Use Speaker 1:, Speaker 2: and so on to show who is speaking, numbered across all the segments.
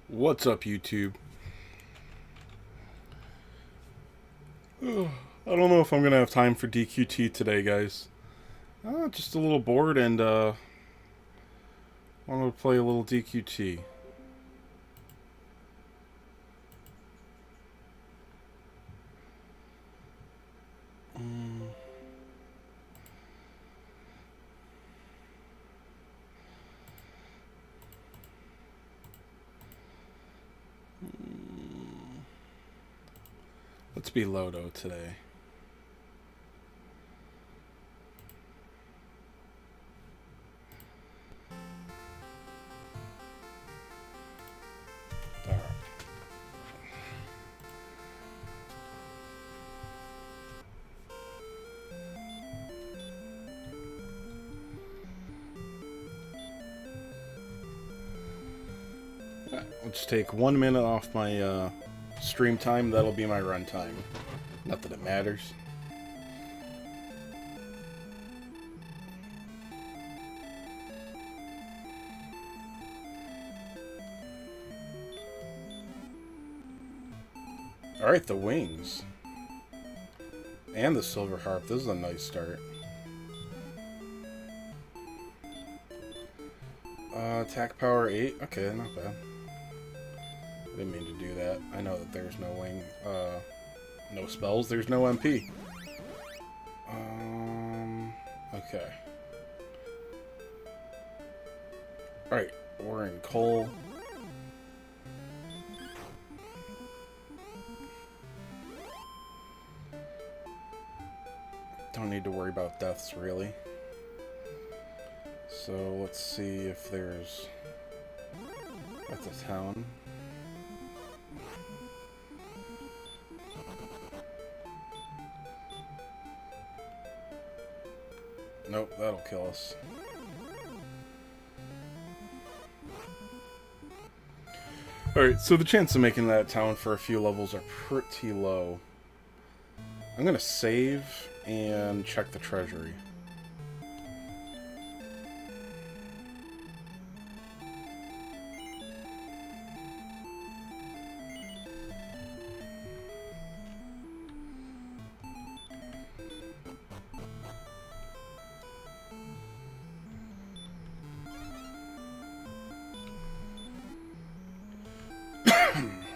Speaker 1: What's up, YouTube? I don't know if I'm gonna have time for DQT today, guys. Just a little bored and wanted to play a little DQT. Mm. Let's be Lodo today. Alright. Let's take 1 minute off my stream time. That'll be my run time. Not that it matters. Alright, the wings. And the silver harp. This is a nice start. Attack power 8. Okay, not bad. I didn't mean to do that. I know that there's no wing. No spells. There's no MP. Okay. Alright, we're in coal. Don't need to worry about deaths, really. So, let's see if there's... at the town. Nope, that'll kill us. Alright, so the chance of making that town for a few levels are pretty low. I'm gonna save and check the treasury.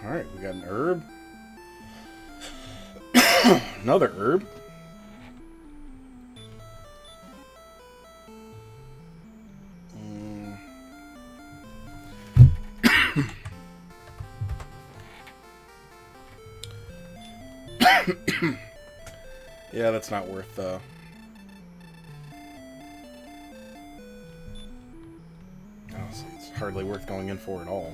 Speaker 1: Alright, we got an herb. Another herb. Yeah, that's not worth honestly, it's hardly worth going in for at all.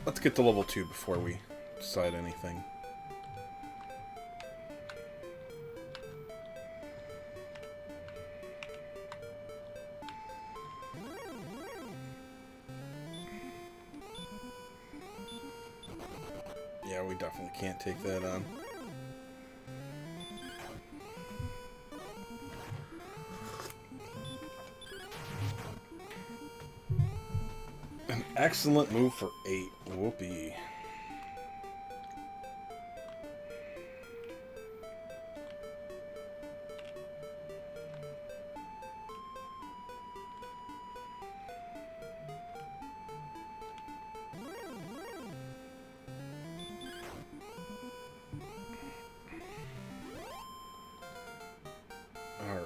Speaker 1: Let's get to level 2 before we decide anything. Yeah, we definitely can't take that on. An excellent move for 8. Whoopee. Alright.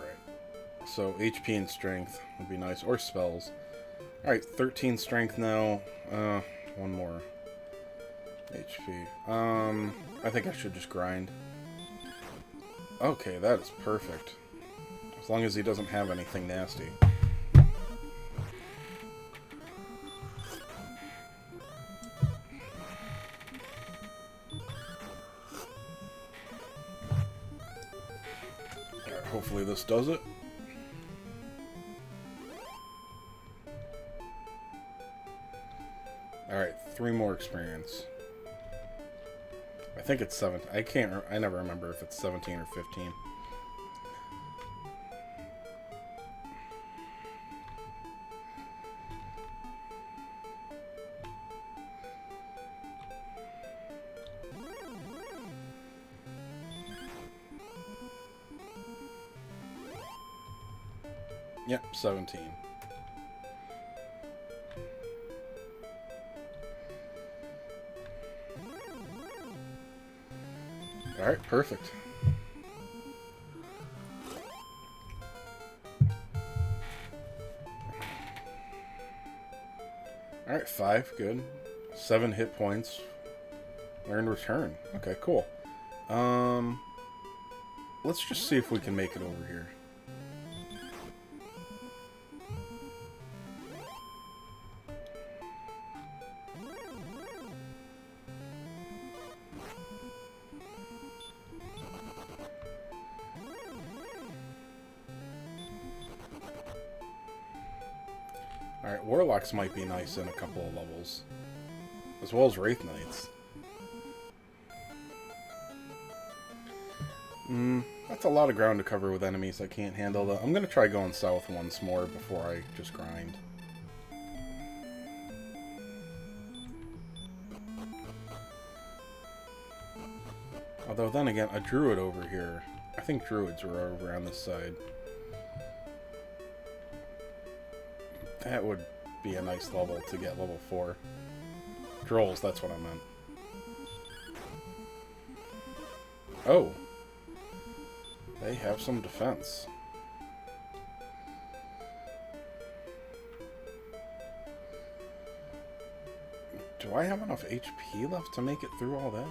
Speaker 1: So HP and strength would be nice. Or spells. Alright, 13 strength now. One more HP. I think I should just grind. Okay, that is perfect. As long as he doesn't have anything nasty. Alright, hopefully this does it. Alright, 3 more experience. I think it's 7. I never remember if it's 17 or 15. Yep, 17. Alright, perfect. Alright, 5, good. 7 hit points. Learned return. Okay, cool. Let's just see if we can make it over here. Alright, Warlocks might be nice in a couple of levels. As well as Wraith Knights. That's a lot of ground to cover with enemies I can't handle, though. I'm gonna try going south once more before I just grind. Although, then again, a druid over here. I think druids were over on this side. That would be a nice level to get level 4. Drolls, that's what I meant. Oh. They have some defense. Do I have enough HP left to make it through all that?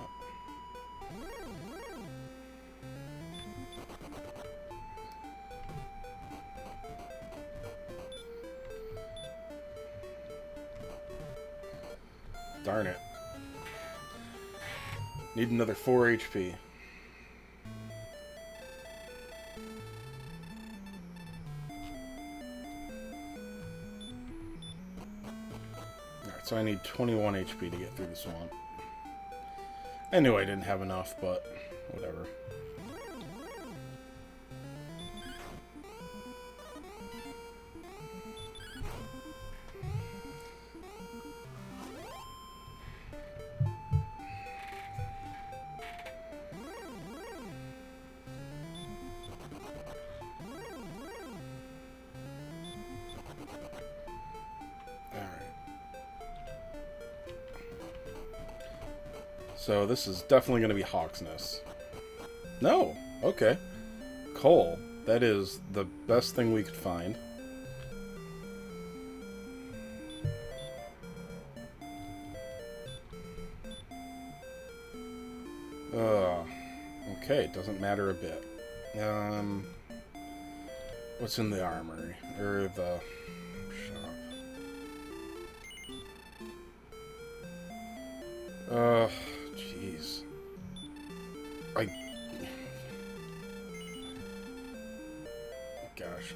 Speaker 1: Darn it. Need another 4 HP. Alright, so I need 21 HP to get through the swamp. I knew I didn't have enough, but whatever. So this is definitely going to be Hawksness. No! Okay. Coal. That is the best thing we could find. Okay, doesn't matter a bit. What's in the armory? Or the shop? Jeez. Gosh.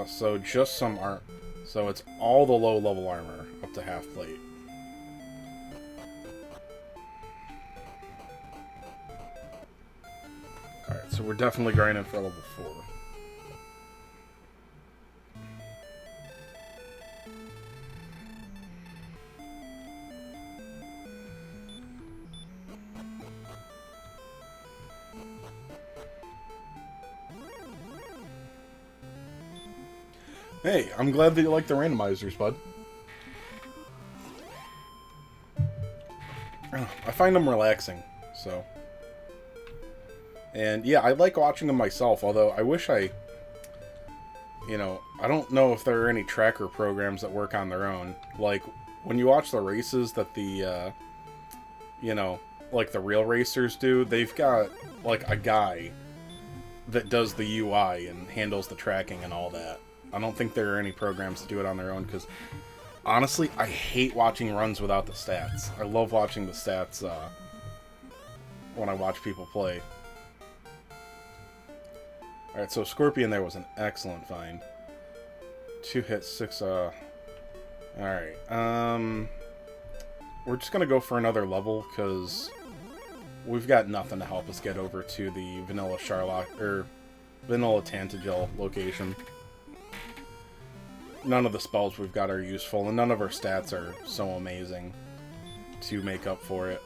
Speaker 1: So just some armor. So it's all the low-level armor up to half plate. Alright, so we're definitely grinding for level 4. Hey, I'm glad that you like the randomizers, bud. I find them relaxing, so. And yeah, I like watching them myself, although I wish I don't know if there are any tracker programs that work on their own. Like, when you watch the races that the, like the real racers do, they've got, like, a guy that does the UI and handles the tracking and all that. I don't think there are any programs to do it on their own, because, honestly, I hate watching runs without the stats. I love watching the stats, when I watch people play. Alright, so Scorpion there was an excellent find. 2 hits, 6, Alright, we're just gonna go for another level, because we've got nothing to help us get over to the Vanilla Charlock, or Vanilla Tantagel location. None of the spells we've got are useful, and none of our stats are so amazing to make up for it.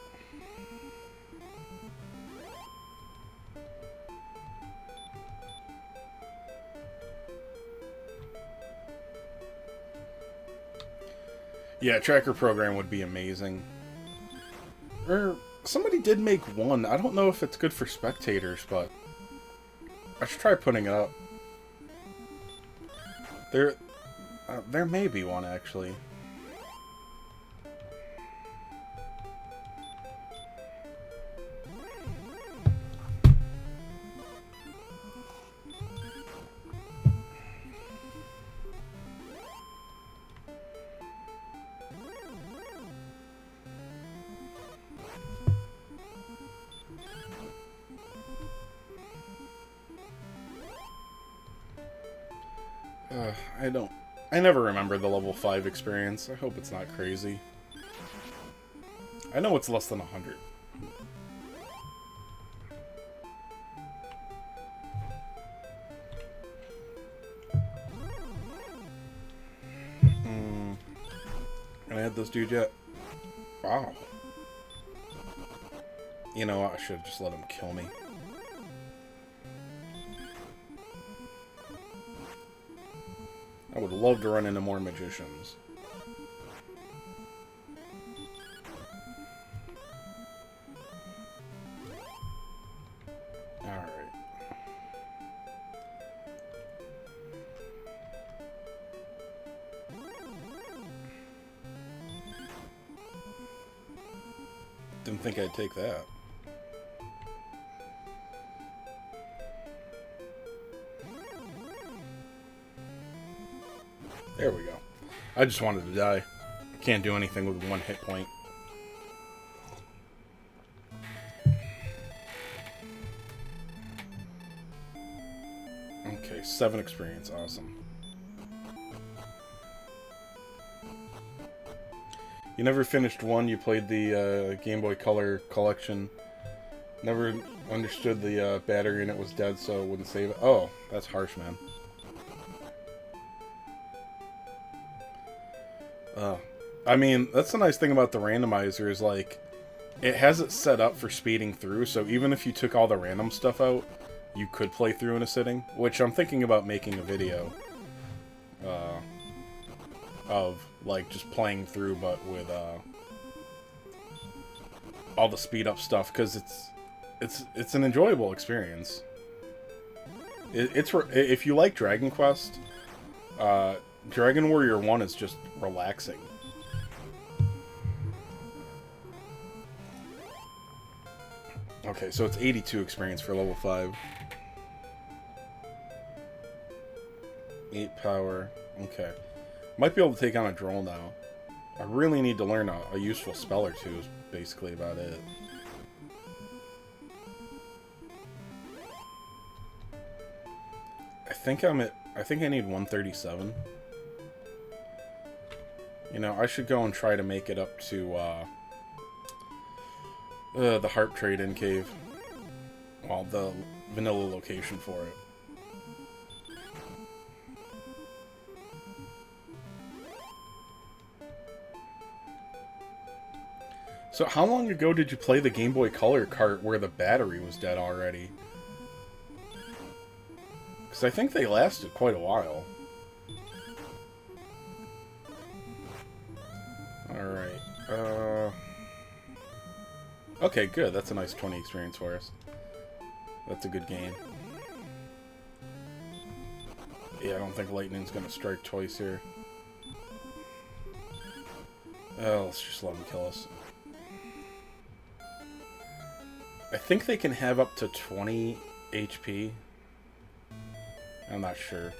Speaker 1: Yeah, tracker program would be amazing. Or, somebody did make one. I don't know if it's good for spectators, but I should try putting it up. There may be one, actually. I never remember the level 5 experience. I hope it's not crazy. I know it's less than 100. Can I add this dude yet? Wow. You know what? I should have just let him kill me. I would love to run into more magicians. Alright. Didn't think I'd take that. There we go. I just wanted to die. Can't do anything with 1 hit point. Okay, 7 experience. Awesome. You never finished 1. You played the Game Boy Color collection. Never understood the battery and it was dead, so it wouldn't save it. Oh, that's harsh, man. I mean, that's the nice thing about the randomizer is, like, it has it set up for speeding through, so even if you took all the random stuff out, you could play through in a sitting, which I'm thinking about making a video of, like, just playing through, but with all the speed up stuff, because it's an enjoyable experience. If you like Dragon Quest, Dragon Warrior 1 is just relaxing. Okay, so it's 82 experience for level 5. 8 power. Okay. Might be able to take on a droll now. I really need to learn a useful spell or two is basically about it. I think I need 137. You know, I should go and try to make it up to the Harp Trade-In Cave. Well, the vanilla location for it. So how long ago did you play the Game Boy Color cart where the battery was dead already? Because I think they lasted quite a while. Alright, okay, good. That's a nice 20 experience for us. That's a good game. Yeah, I don't think lightning's gonna strike twice here. Oh, let's just let him kill us. I think they can have up to 20 HP. I'm not sure.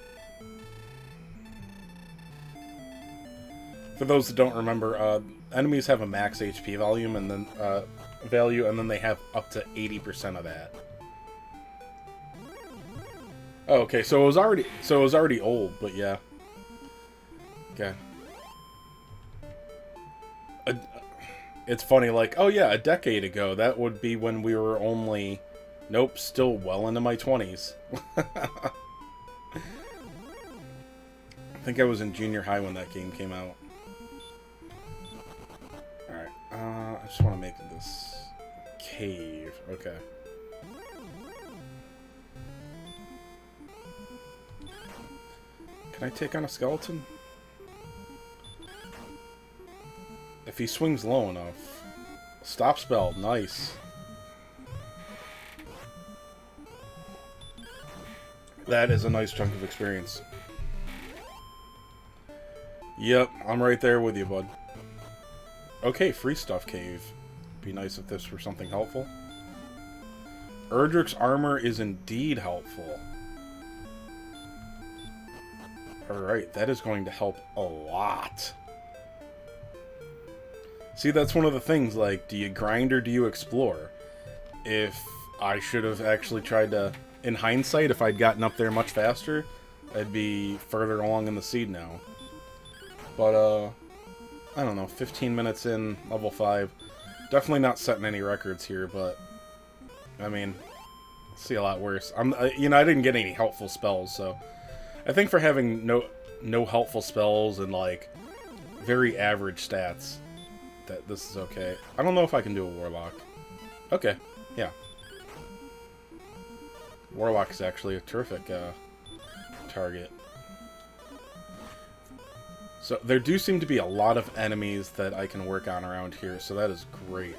Speaker 1: For those that don't remember, enemies have a max HP volume and then and then they have up to 80% of that. Oh, okay, so it was already old, but yeah. It's funny, like, oh yeah, a decade ago, that would be when we were only... Nope, still well into my 20s. I think I was in junior high when that game came out. Alright, I just want to make this cave. Okay. Can I take on a skeleton? If he swings low enough. Stop spell, nice. That is a nice chunk of experience. Yep, I'm right there with you, bud. Okay, free stuff cave. Be nice if this were something helpful. Erdrick's armor is indeed helpful. Alright, that is going to help a lot. See, that's one of the things, like, do you grind or do you explore? If I should have actually tried to, in hindsight, if I'd gotten up there much faster, I'd be further along in the seed now. But, I don't know, 15 minutes in, level 5. Definitely not setting any records here, but, I mean, see a lot worse. You know, I didn't get any helpful spells, so I think for having no helpful spells and, like, very average stats, that this is okay. I don't know if I can do a Warlock. Okay, yeah. Warlock is actually a terrific target. So there do seem to be a lot of enemies that I can work on around here, so that is great.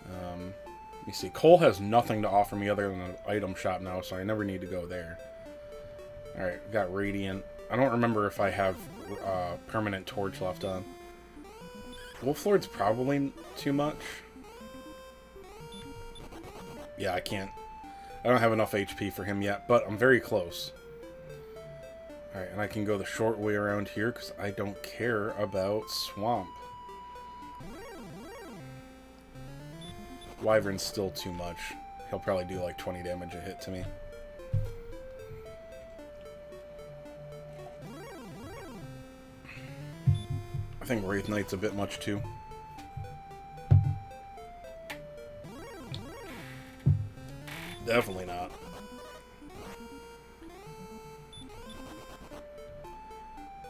Speaker 1: Let me see. Cole has nothing to offer me other than an item shop now, so I never need to go there. Alright, got Radiant. I don't remember if I have permanent torch left on. Wolflord's probably too much. Yeah, I can't. I don't have enough HP for him yet, but I'm very close. Alright, and I can go the short way around here because I don't care about Swamp. Wyvern's still too much. He'll probably do like 20 damage a hit to me. I think Wraith Knight's a bit much too. Definitely not.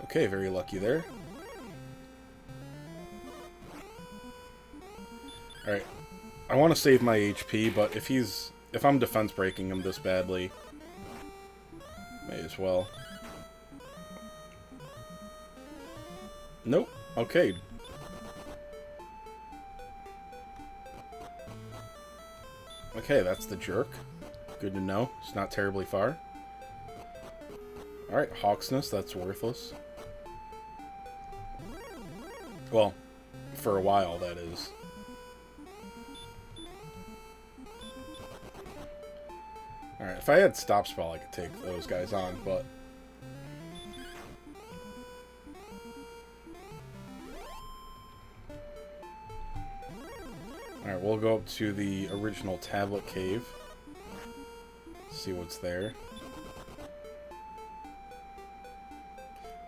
Speaker 1: Okay, very lucky there. Alright. I want to save my HP, but if I'm defense breaking him this badly, may as well. Nope. Okay. Okay, that's the jerk. Good to know. It's not terribly far. Alright, Hawksness, that's worthless. Well, for a while, that is. Alright, if I had Stop Spell, I could take those guys on, but... Alright, we'll go up to the original Tablet Cave. See what's there.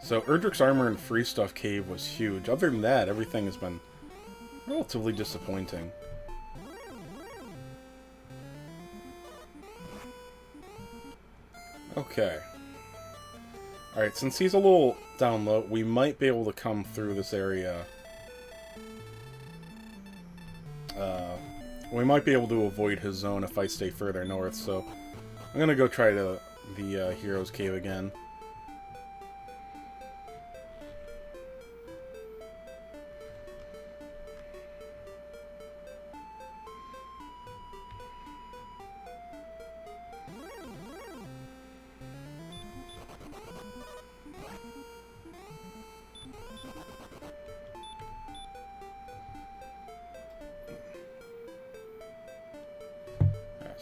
Speaker 1: So, Erdrick's Armor and Free Stuff Cave was huge. Other than that, everything has been relatively disappointing. Okay. Alright, since he's a little down low, we might be able to come through this area. We might be able to avoid his zone if I stay further north, so I'm gonna go try the Hero's Cave again.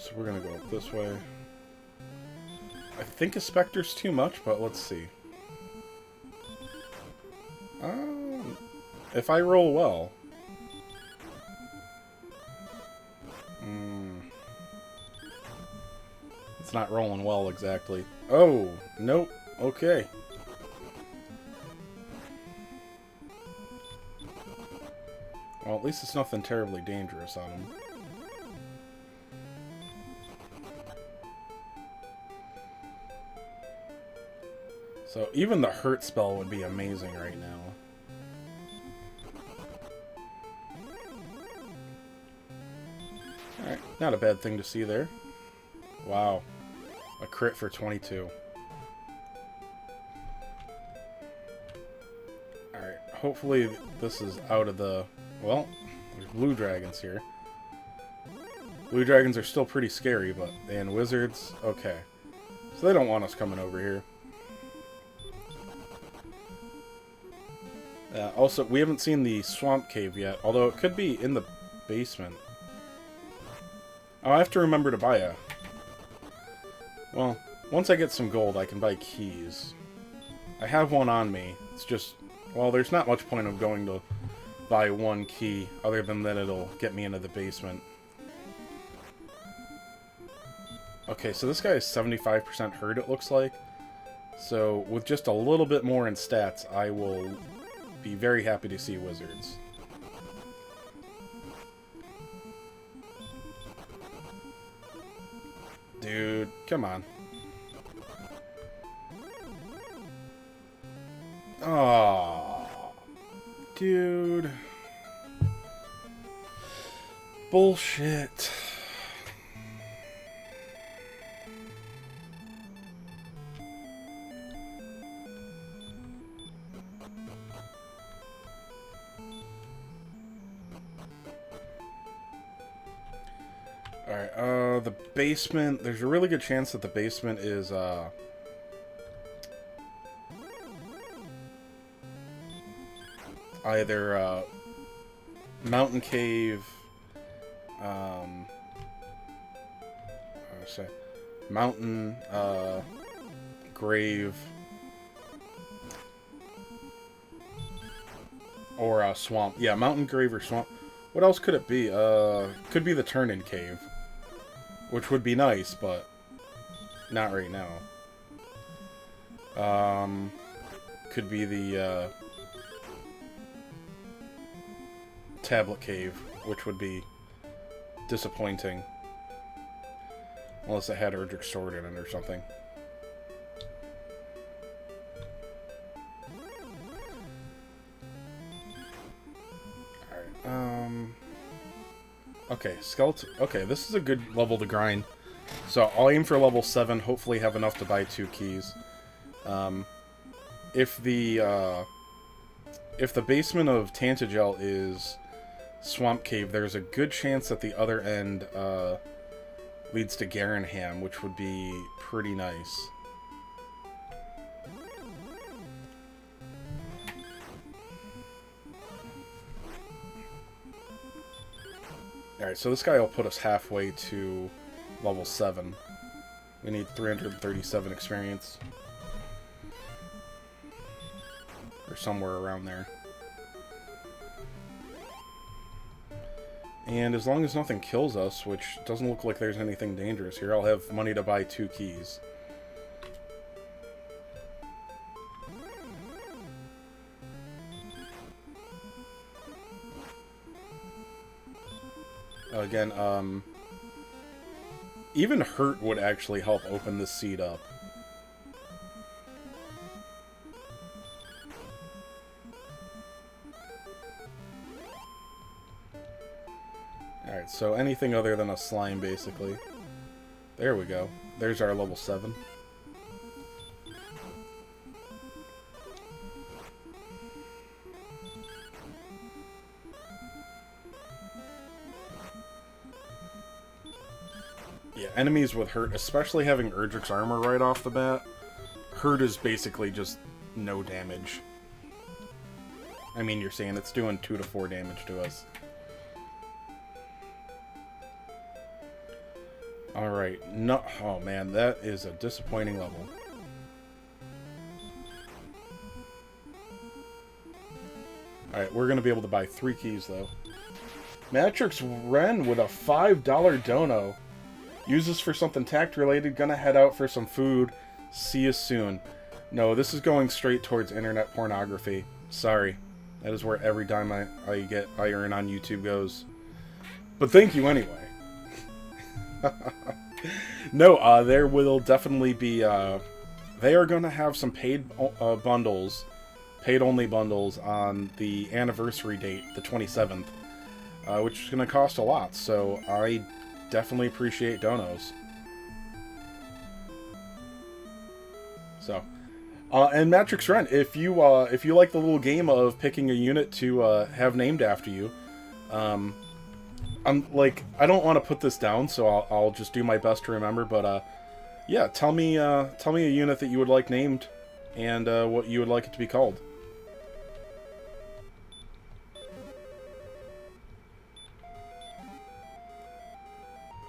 Speaker 1: So we're gonna go up this way. I think a Spectre's too much, but let's see. If I roll well. It's not rolling well exactly. Oh, nope. Okay. Well, at least it's nothing terribly dangerous on him. So even the hurt spell would be amazing right now. Alright, not a bad thing to see there. Wow. A crit for 22. Alright, hopefully this is out of the... Well, there's blue dragons here. Blue dragons are still pretty scary, but... And wizards? Okay. So they don't want us coming over here. Also, we haven't seen the swamp cave yet, although it could be in the basement. Oh, I have to remember to buy a... Well, once I get some gold, I can buy keys. I have one on me. It's just... Well, there's not much point of going to buy one key, other than that it'll get me into the basement. Okay, so this guy is 75% hurt, it looks like. So, with just a little bit more in stats, I will be very happy to see wizards. Dude, come on. Aww. Dude. Bullshit. Alright, the basement, there's a really good chance that the basement is, either, mountain cave, mountain, grave, or, swamp. Yeah, mountain, grave, or swamp. What else could it be? Could be the turn-in cave. Which would be nice, but not right now. Could be the tablet cave, which would be disappointing. Unless it had Erdrick's sword in it or something. Alright, okay, skeleton. Okay, this is a good level to grind. So I'll aim for level 7, hopefully have enough to buy 2 keys. If the basement of Tantagel is Swamp Cave, there's a good chance that the other end leads to Garenham, which would be pretty nice. Alright, so this guy will put us halfway to level 7. We need 337 experience. Or somewhere around there. And as long as nothing kills us, which doesn't look like there's anything dangerous here, I'll have money to buy 2 keys. Again, even hurt would actually help open this seed up. Alright, so anything other than a slime, basically. There we go. There's our level 7. Yeah, enemies with hurt, especially having Erdrick's armor right off the bat, hurt is basically just no damage. I mean, you're saying it's doing 2 to 4 damage to us. Alright, no, oh man, that is a disappointing level. Alright, we're gonna be able to buy 3 keys, though. Matrix Ren with a $5 dono. Use this for something tact-related. Gonna head out for some food. See you soon. No, this is going straight towards internet pornography. Sorry. That is where every dime I earn on YouTube goes. But thank you anyway. No, there will definitely be, they are going to have some paid bundles, paid-only bundles on the anniversary date, the 27th, which is going to cost a lot, so I definitely appreciate donos. So, and Matrix Rent, if you like the little game of picking a unit to have named after you, I'm like, I don't want to put this down, so I'll just do my best to remember. But yeah, tell me a unit that you would like named, and what you would like it to be called.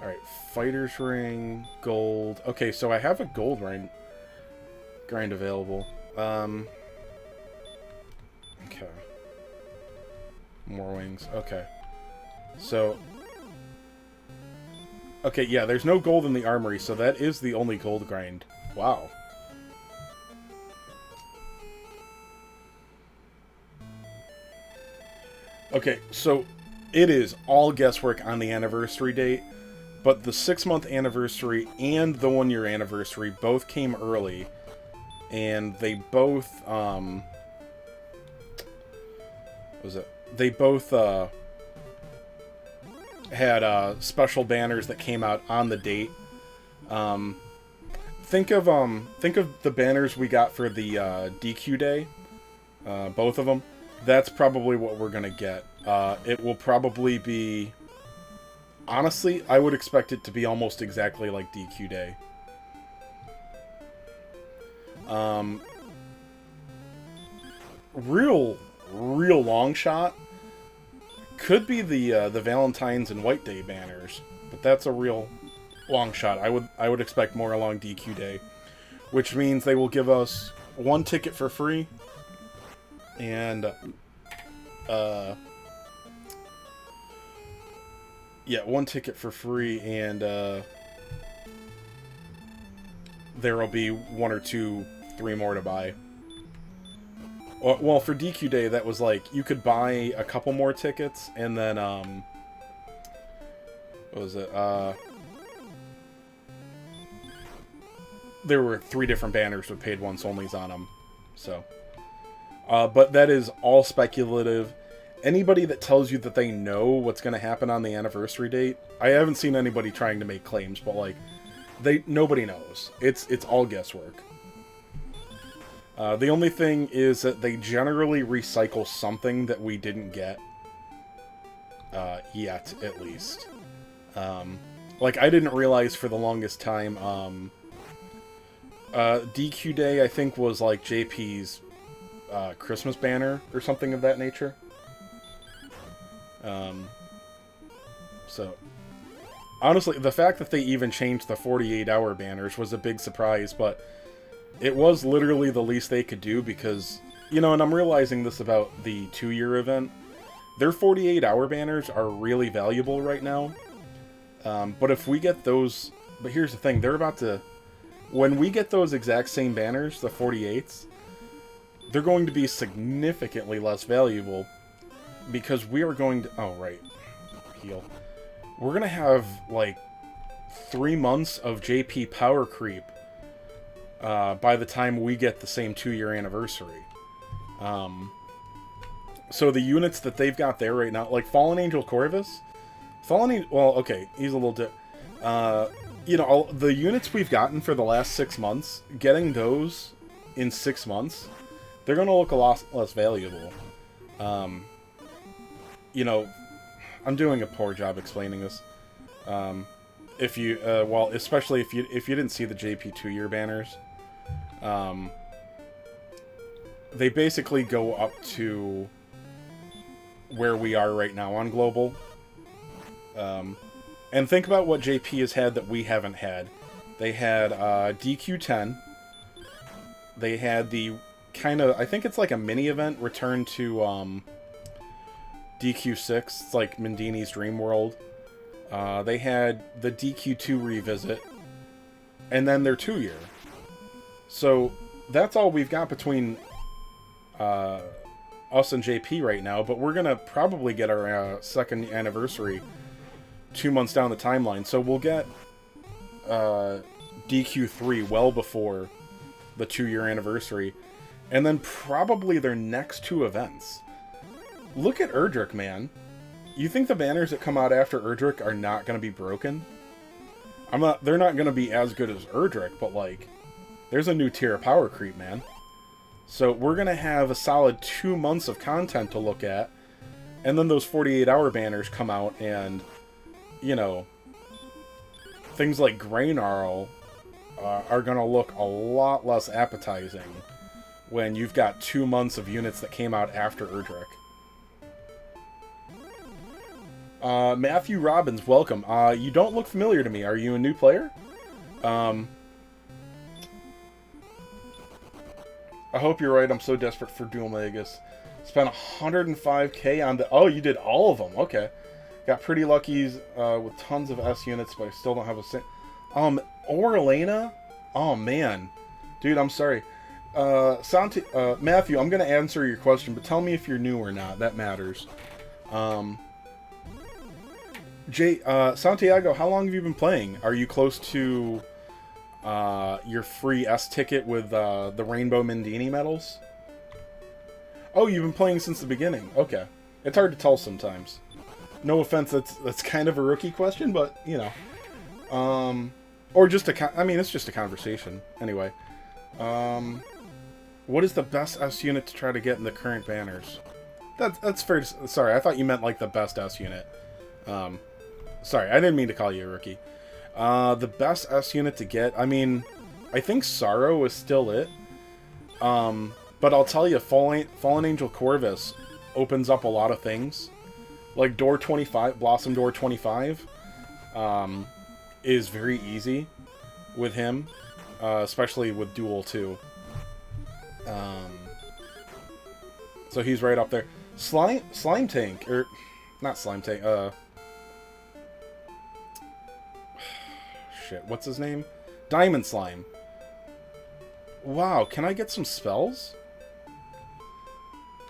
Speaker 1: All right, Fighter's Ring, gold. Okay, so I have a gold ring grind available. Okay. More wings. Okay. So, okay, yeah, there's no gold in the armory, so that is the only gold grind. Wow. Okay, so it is all guesswork on the anniversary date, but the 6-month anniversary and the 1-year anniversary both came early, and they both, They both, had special banners that came out on the date. Think of the banners we got for the DQ day, both of them. That's probably what we're gonna get. It will probably be, honestly, I would expect it to be almost exactly like DQ day. Real long shot could be the Valentine's and White Day banners, but that's a real long shot. I would expect more along DQ Day, which means they will give us 1 ticket for free, and yeah, 1 ticket for free, and there will be 1 or 2, 3 more to buy. Well, for DQ Day, that was like, you could buy a couple more tickets, and then, what was it, there were 3 different banners with paid once onlys on them, so, but that is all speculative. Anybody that tells you that they know what's going to happen on the anniversary date, I haven't seen anybody trying to make claims, but, like, nobody knows. It's all guesswork. The only thing is that they generally recycle something that we didn't get yet, at least. Like, I didn't realize for the longest time, DQ Day, I think, was like JP's Christmas banner or something of that nature. So, honestly, the fact that they even changed the 48-hour banners was a big surprise, but it was literally the least they could do because, you know, and I'm realizing this about the 2-year event, their 48-hour banners are really valuable right now. But if we get those, but here's the thing, they're about to, when we get those exact same banners, the 48s, they're going to be significantly less valuable because we are going to, oh, right, heal. We're going to have, like, 3 months of JP power creep by the time we get the same 2-year anniversary. So the units that they've got there right now, like Fallen Angel Corvus, well, okay, he's a little you know, the units we've gotten for the last 6 months, getting those in 6 months, they're going to look a lot less valuable. You know, I'm doing a poor job explaining this. If you, well, especially if you didn't see the JP 2-year banners, they basically go up to where we are right now on Global. And think about what JP has had that we haven't had. They had DQ10. They had the kind of, I think it's like a mini event, return to DQ6. It's like Mendini's Dream World. They had the DQ2 revisit. And then their 2-year. So that's all we've got between us and JP right now, but we're gonna probably get our second anniversary 2 months down the timeline. So we'll get DQ3 well before the 2-year anniversary, and then probably their next 2 events. Look at Erdrick, man. You think the banners that come out after Erdrick are not going to be broken? They're not going to be as good as Erdrick, but like, there's a new tier of power creep, man. So we're going to have a solid 2 months of content to look at, and then those 48-hour banners come out, and, you know, things like Grainarl are going to look a lot less appetizing when you've got 2 months of units that came out after Erdrick. Matthew Robbins, welcome. You don't look familiar to me. Are you a new player? I hope you're right. I'm so desperate for Dual Magus. Spent 105k on the... Oh, you did all of them. Okay. Got pretty lucky with tons of S units, but I still don't have a... Orlena? Oh, man. Dude, I'm sorry. Matthew, I'm going to answer your question, but tell me if you're new or not. That matters. Santiago, how long have you been playing? Are you close to your free S ticket with the Rainbow Mindini medals? Oh, you've been playing since the beginning. Okay. It's hard to tell sometimes. No offense, that's kind of a rookie question, but, you know. Or just it's just a conversation. Anyway. What is the best S unit to try to get in the current banners? That's fair to... Sorry, I thought you meant, like, the best S unit. Sorry, I didn't mean to call you a rookie. The best S unit to get, I mean, I think Sorrow is still it. But I'll tell you, Fallen Angel Corvus opens up a lot of things. Like Door 25, Blossom Door 25, is very easy with him, especially with Duel 2. So he's right up there. Slime Tank, or not Slime Tank, shit, what's his name? Diamond Slime. Wow, can I get some spells?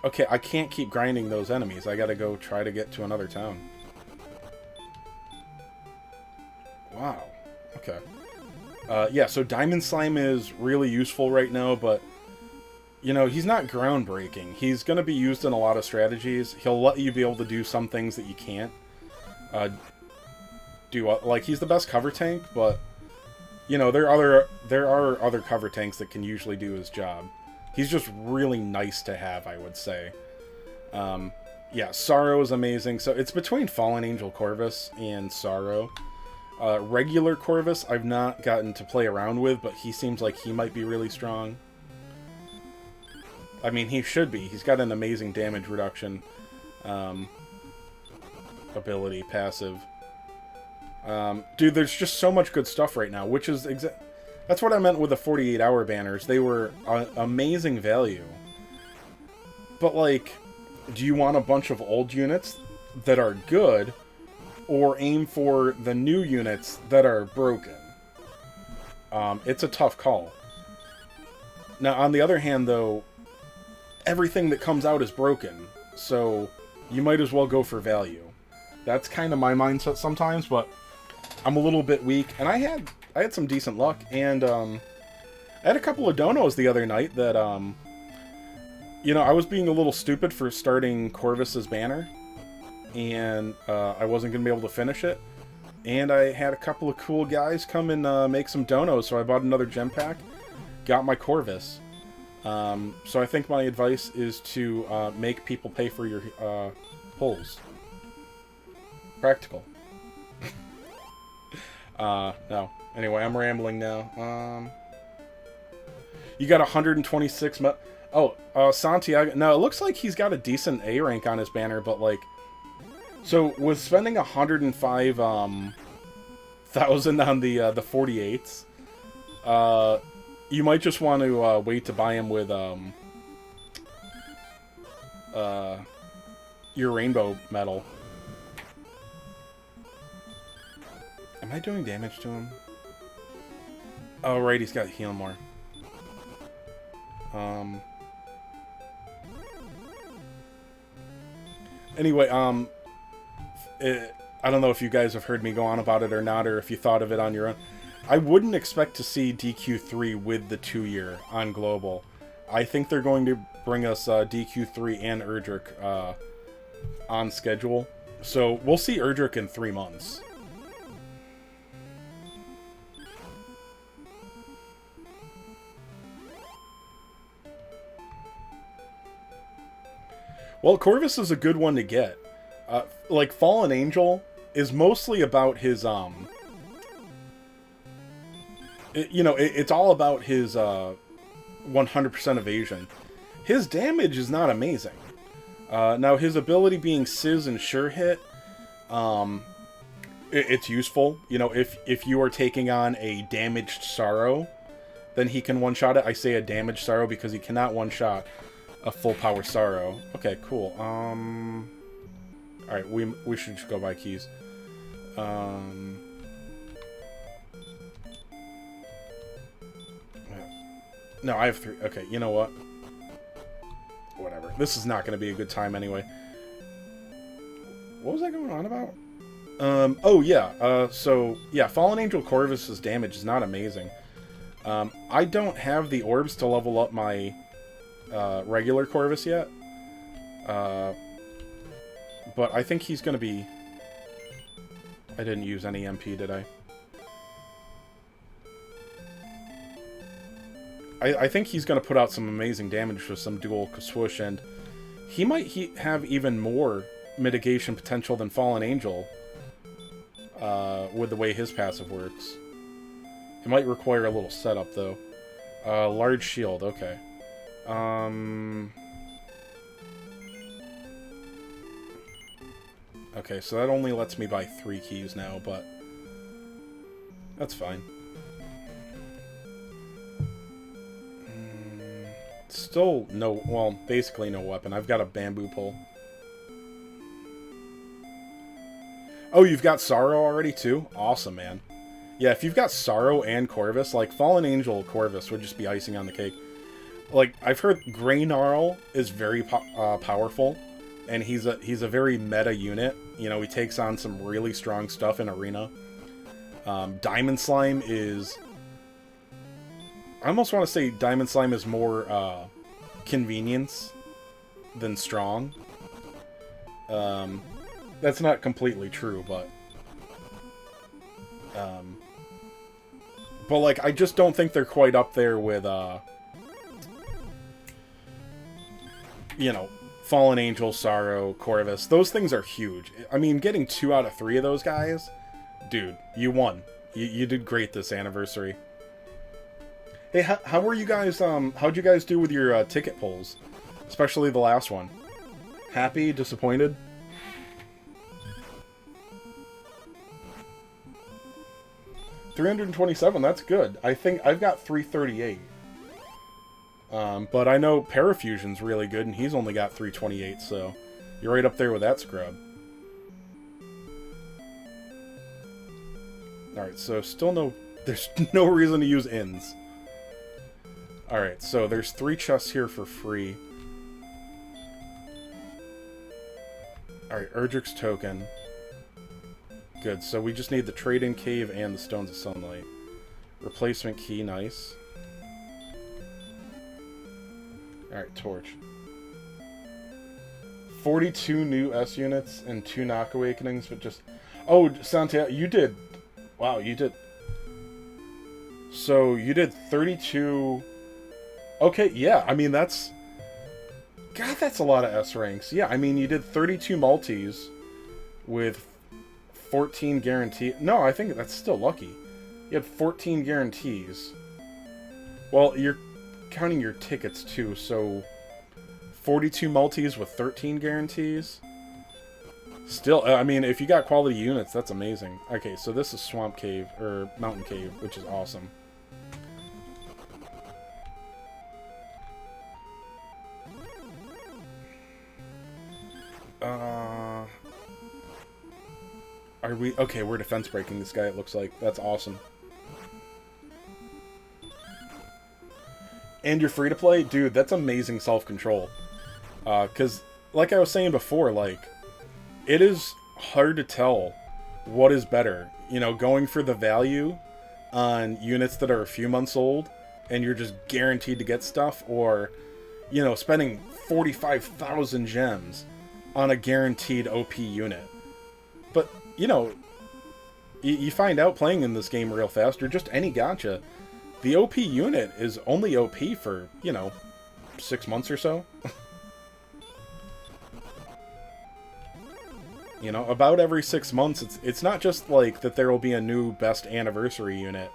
Speaker 1: Okay, I can't keep grinding those enemies. I gotta go try to get to another town. Wow. Okay. Yeah, so Diamond Slime is really useful right now, but, you know, he's not groundbreaking. He's gonna be used in a lot of strategies. He'll let you be able to do some things that you can't do. Like, he's the best cover tank, but, you know, there are other cover tanks that can usually do his job. He's just really nice to have, I would say. Yeah, Sorrow is amazing. So it's between Fallen Angel Corvus and Sorrow. Regular Corvus, I've not gotten to play around with, but he seems like he might be really strong. I mean, he should be. He's got an amazing damage reduction ability, passive. Dude, there's just so much good stuff right now, which is that's what I meant with the 48-hour banners. They were amazing value. But, like, do you want a bunch of old units that are good, or aim for the new units that are broken? It's a tough call. Now, on the other hand, though, everything that comes out is broken, so you might as well go for value. That's kind of my mindset sometimes, but I'm a little bit weak, and I had some decent luck, and I had a couple of donos the other night that, you know, I was being a little stupid for starting Corvus's banner, and I wasn't going to be able to finish it, and I had a couple of cool guys come and make some donos, so I bought another gem pack, got my Corvus. So I think my advice is to make people pay for your pulls. Practical. No. Anyway, I'm rambling now. You got 126 Santiago. No, it looks like he's got a decent A rank on his banner, but, like... So, with spending 105,000 on the 48s, you might just want to wait to buy him with your rainbow medal. Am I doing damage to him? Oh, right, he's got heal more. Anyway, I don't know if you guys have heard me go on about it or not, or if you thought of it on your own. I wouldn't expect to see DQ3 with the 2-year on Global. I think they're going to bring us DQ3 and Erdrick on schedule. So we'll see Erdrick in 3 months. Well, Corvus is a good one to get. Like, Fallen Angel is mostly about his, it's all about his 100% evasion. His damage is not amazing. Now, his ability being Sizz and Sure Hit, it's useful. You know, if you are taking on a damaged Sorrow, then he can one-shot it. I say a damaged Sorrow because he cannot one-shot a full power Sorrow. Okay, cool. Alright, we should just go buy keys. No, I have 3. Okay, you know what? Whatever. This is not going to be a good time anyway. What was I going on about? Oh, yeah. So, yeah, Fallen Angel Corvus's damage is not amazing. I don't have the orbs to level up my regular Corvus yet. But I think he's going to be... I didn't use any MP, did I? I think he's going to put out some amazing damage with some dual swoosh, and he might have even more mitigation potential than Fallen Angel with the way his passive works. It might require a little setup, though. Large shield, okay. Okay, so that only lets me buy 3 keys now, but that's fine. Still no, well, basically no weapon. I've got a bamboo pole. Oh, you've got Sorrow already, too? Awesome, man. Yeah, if you've got Sorrow and Corvus, like, Fallen Angel Corvus would just be icing on the cake. Like, I've heard Grey Gnarl is very powerful, and he's a very meta unit. You know, he takes on some really strong stuff in Arena. Diamond Slime is... I almost want to say Diamond Slime is more convenience than strong. That's not completely true, but like, I just don't think they're quite up there with you know, Fallen Angel, Sorrow, Corvus. Those things are huge. I mean, getting 2 out of 3 of those guys, dude, you won. You did great this anniversary. Hey, how were you guys, how'd you guys do with your ticket polls? Especially the last one. Happy? Disappointed? $327, that's good. I think I've got 338. But I know Parafusion's really good, and he's only got 328, so you're right up there with that scrub. Alright, so still there's no reason to use ins. Alright, so there's 3 chests here for free. Alright, Erdrick's token. Good, so we just need the trade-in cave and the Stones of Sunlight. Replacement key, nice. Alright, torch. 42 new S units and 2 knock awakenings, but just... Oh, Santiago, you did... Wow, you did... So, you did 32... Okay, yeah, I mean, that's... God, that's a lot of S ranks. Yeah, I mean, you did 32 multis with 14 guarantees. No, I think that's still lucky. You had 14 guarantees. Well, you're counting your tickets, too, so... 42 multis with 13 guarantees? Still, I mean, if you got quality units, that's amazing. Okay, so this is Swamp Cave, or Mountain Cave, which is awesome. Are we... Okay, we're defense breaking this guy, it looks like. That's awesome. And you're free to play? Dude, that's amazing self-control. Because, like I was saying before, like, it is hard to tell what is better. You know, going for the value on units that are a few months old and you're just guaranteed to get stuff, or, you know, spending 45,000 gems on a guaranteed OP unit. But, you know, you find out playing in this game real fast, or just any gacha, the OP unit is only OP for, you know, 6 months or so. You know, about every 6 months, it's not just like that there will be a new best anniversary unit.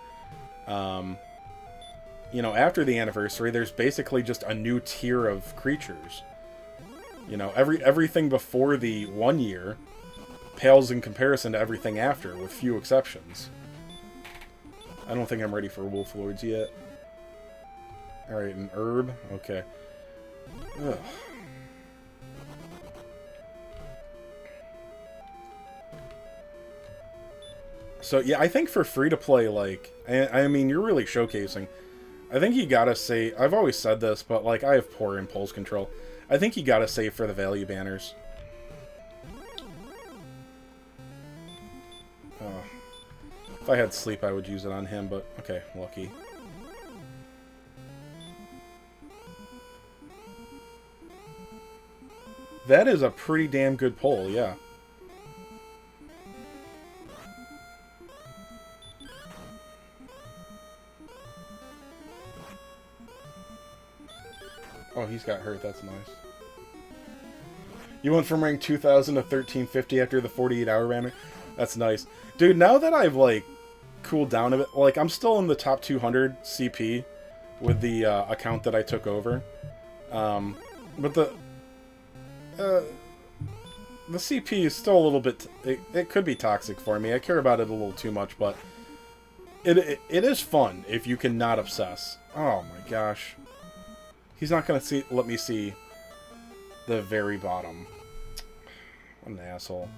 Speaker 1: You know, after the anniversary, there's basically just a new tier of creatures. You know, everything before the 1 year pales in comparison to everything after, with few exceptions. I don't think I'm ready for Wolf Lords yet. Alright, an herb? Okay. Ugh. So, yeah, I think for free-to-play, like, I mean, you're really showcasing. I think you gotta say, I've always said this, but, like, I have poor impulse control. I think you gotta save for the value banners. Oh. If I had sleep, I would use it on him, but, okay, lucky. That is a pretty damn good pull, yeah. Oh, he's got hurt. That's nice. You went from rank 2,000 to 1350 after the 48-hour banner? That's nice. Dude, now that I've, like, cooled down a bit, like, I'm still in the top 200 CP with the account that I took over. But the CP is still a little bit... It could be toxic for me. I care about it a little too much, but it is fun if you can not obsess. Oh, my gosh. He's not going to let me see the very bottom. What an asshole.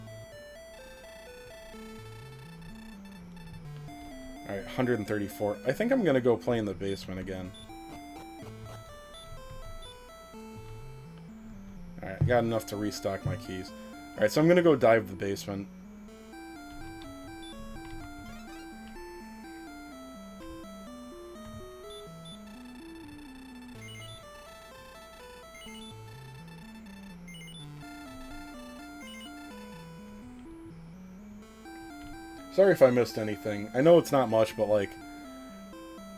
Speaker 1: Alright, 134. I think I'm going to go play in the basement again. Alright, I got enough to restock my keys. Alright, so I'm going to go dive the basement. Sorry if I missed anything. I know it's not much, but, like,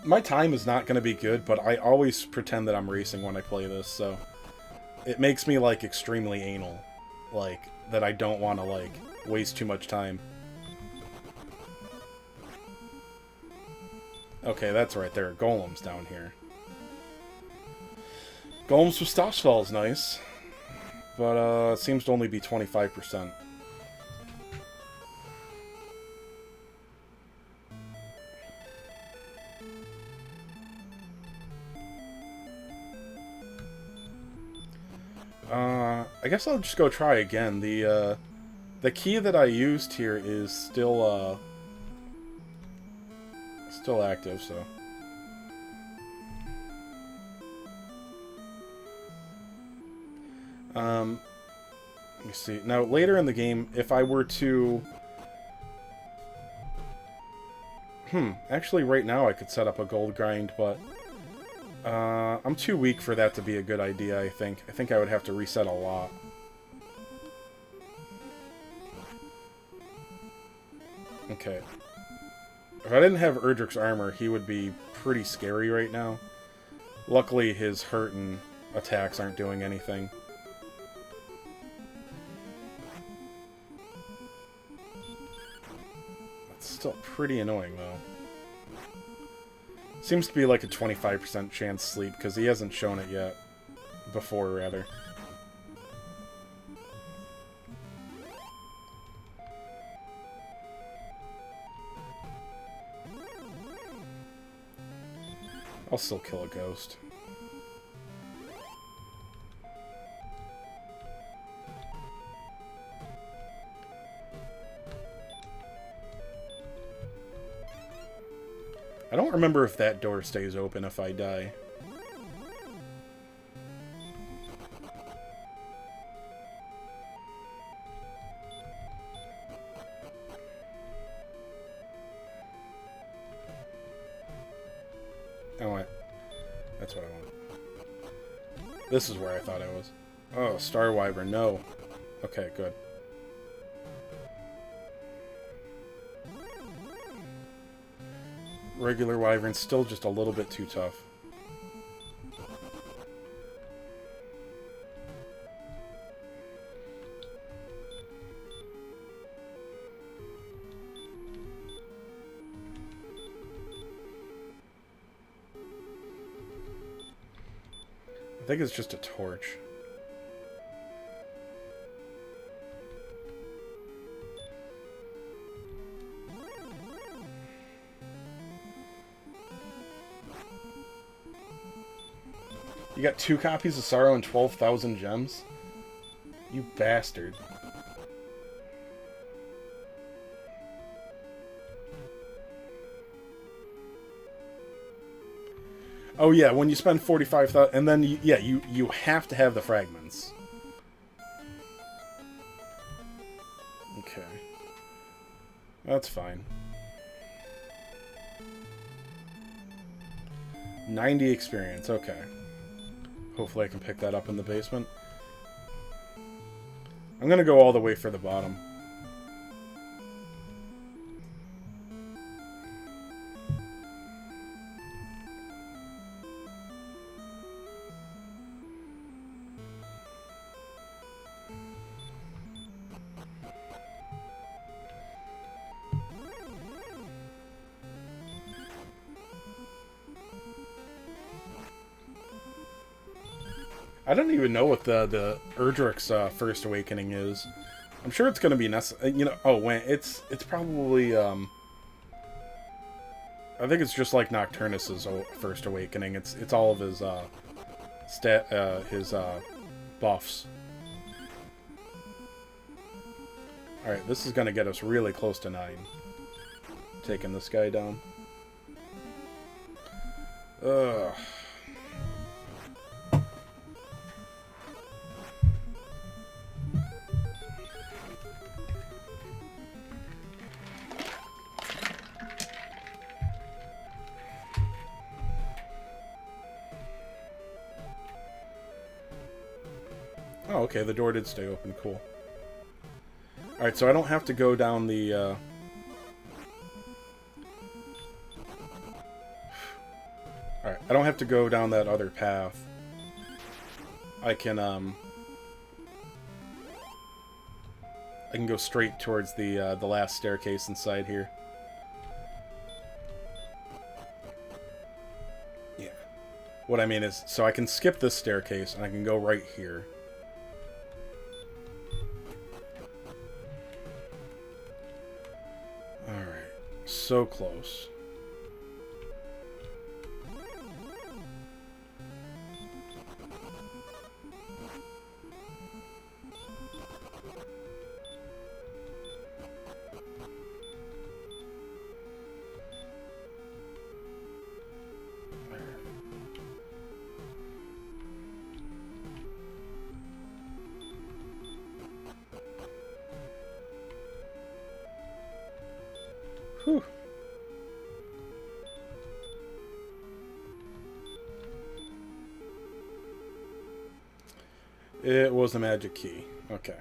Speaker 1: my time is not going to be good, but I always pretend that I'm racing when I play this, so it makes me, like, extremely anal. Like, that I don't want to, like, waste too much time. Okay, that's right, there are golems down here. Golems with stop spell is nice, but, it seems to only be 25%. I guess I'll just go try again. The key that I used here is still active, so. Let me see. Now, later in the game, if I were to... actually, right now I could set up a gold grind, but... I'm too weak for that to be a good idea, I think. I think I would have to reset a lot. Okay. If I didn't have Erdrick's armor, he would be pretty scary right now. Luckily, his hurt and attacks aren't doing anything. That's still pretty annoying, though. Seems to be like a 25% chance sleep, because he hasn't shown it yet. Before, rather. I'll still kill a ghost. I don't remember if that door stays open if I die. That's what I want. This is where I thought I was. Oh, Star Wyvern, no. Okay, good. Regular Wyvern's still just a little bit too tough. I think it's just a torch. You got 2 copies of Sorrow and 12,000 gems? You bastard. Oh yeah, when you spend 45,000, and then you have to have the fragments. Okay, that's fine. 90 experience. Okay. Hopefully I can pick that up in the basement. I'm gonna go all the way for the bottom. I don't even know what the Erdrick's First Awakening is. I'm sure it's going to be necessary. You know, oh wait, it's probably I think it's just like Nocturnus's First Awakening. It's all of his his buffs. All right, this is going to get us really close to 9. Taking this guy down. Ugh. Oh, okay, the door did stay open. Cool. Alright, so I don't have to go down the, Alright, I don't have to go down that other path. I can go straight towards the last staircase inside here. Yeah. What I mean is, so I can skip this staircase, and I can go right here. So close. Whew. It was a magic key. Okay.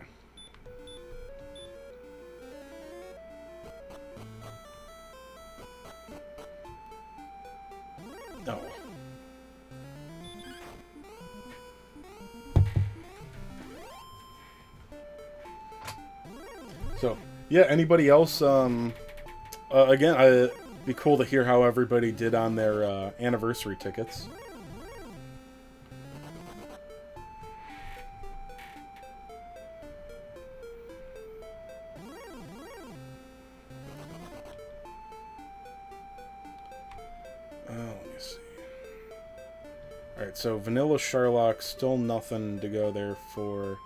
Speaker 1: Oh. So, yeah, anybody else, again, it'd be cool to hear how everybody did on their anniversary tickets. Let me see. Alright, so Vanilla Sherlock, still nothing to go there for.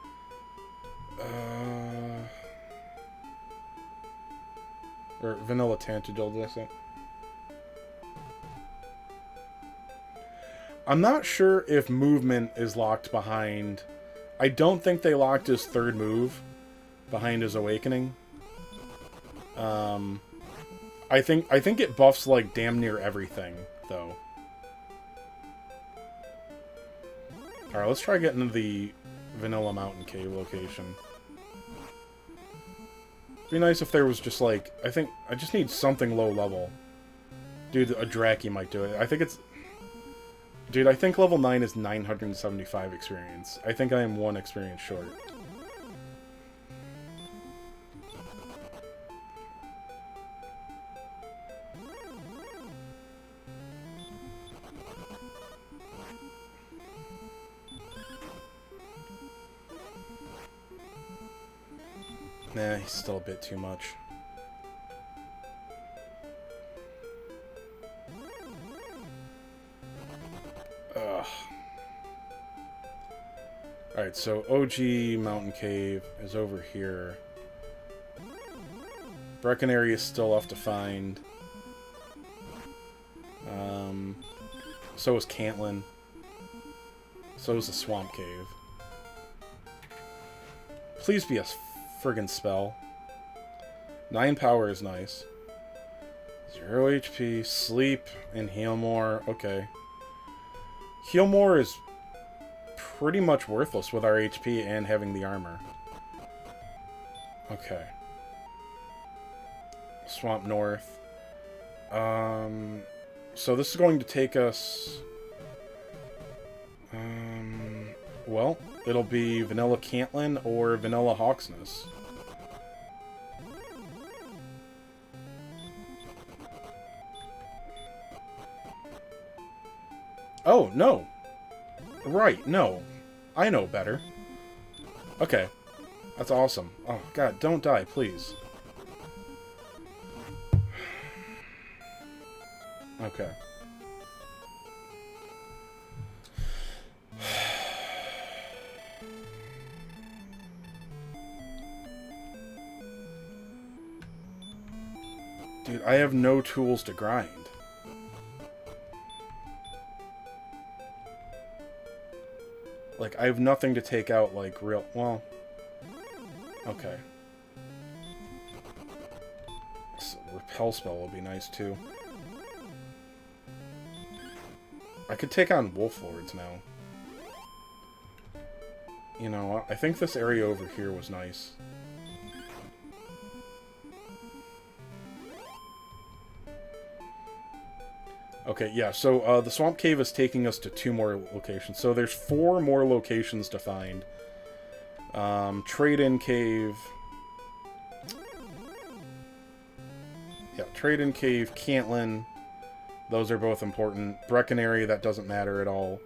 Speaker 1: Or Vanilla Tantagel, did I say? I'm not sure if movement is locked behind. I don't think they locked his third move behind his awakening. I think it buffs like damn near everything, though. Alright, let's try getting to the Vanilla Mountain Cave location. It'd be nice if there was just, like... I think... I just need something low level. Dude, a Draki might do it. I think it's... Dude, I think level 9 is 975 experience. I think I am 1 experience short. Nah, he's still a bit too much. Ugh. Alright, so OG Mountain Cave is over here. Breckenary is still left to find. So is Cantlin. So is the Swamp Cave. Please be a friggin' spell. 9 power is nice. 0 HP, sleep, and heal more. Okay. Heal more is pretty much worthless with our HP and having the armor. Okay. Swamp North. So this is going to take us... well, it'll be Vanilla Cantlin or Vanilla Hawksness. Oh, no. Right, no. I know better. Okay. That's awesome. Oh, God, don't die, please. Okay. Dude, I have no tools to grind. Like, I have nothing to take out, like, real... Well... Okay. This repel spell will be nice, too. I could take on Wolf Lords now. You know, I think this area over here was nice. Okay, yeah, so the Swamp Cave is taking us to 2 more locations. So there's 4 more locations to find. Trade-in Cave. Yeah, Trade-in Cave, Cantlin. Those are both important. Breckenary, that doesn't matter at all.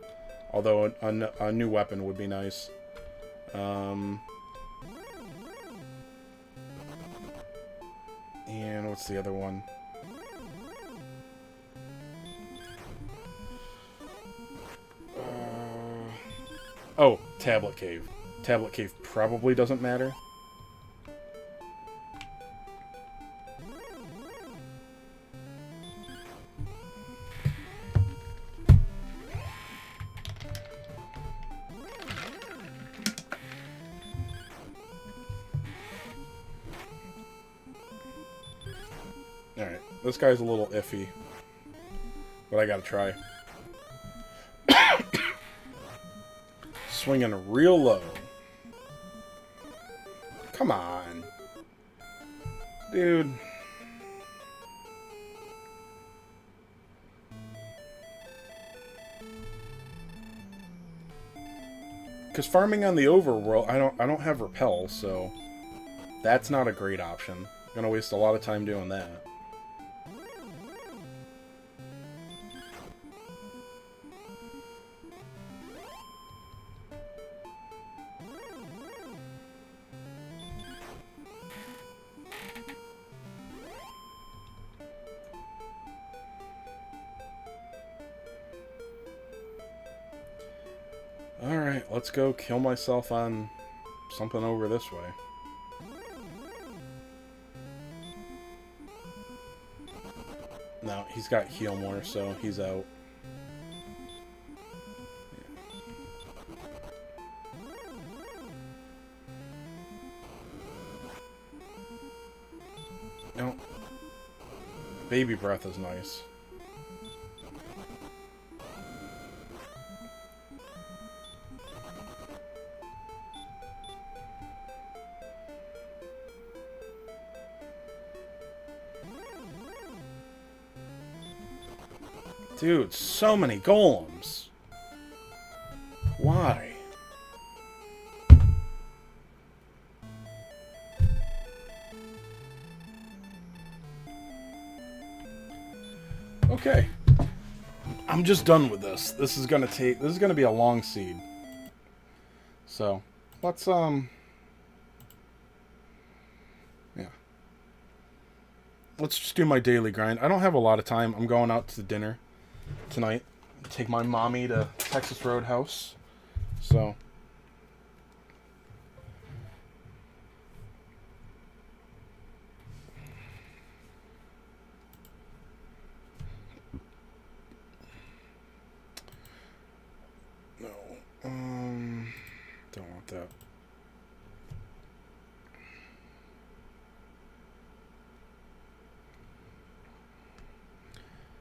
Speaker 1: Although a new weapon would be nice. And what's the other one? Oh, Tablet Cave. Tablet Cave probably doesn't matter. Alright, this guy's a little iffy. But I gotta try. Swinging real low. Come on. Dude. Because farming on the overworld, I don't have repel, so that's not a great option. I'm gonna waste a lot of time doing that. Alright, let's go kill myself on something over this way. No, he's got heal more, so he's out. No. Baby breath is nice. Dude, so many golems. Why? Okay. I'm just done with this. This is gonna be a long seed. So, let's, yeah. Let's just do my daily grind. I don't have a lot of time. I'm going out to dinner tonight. Take my mommy to Texas Roadhouse. So, no, don't want that.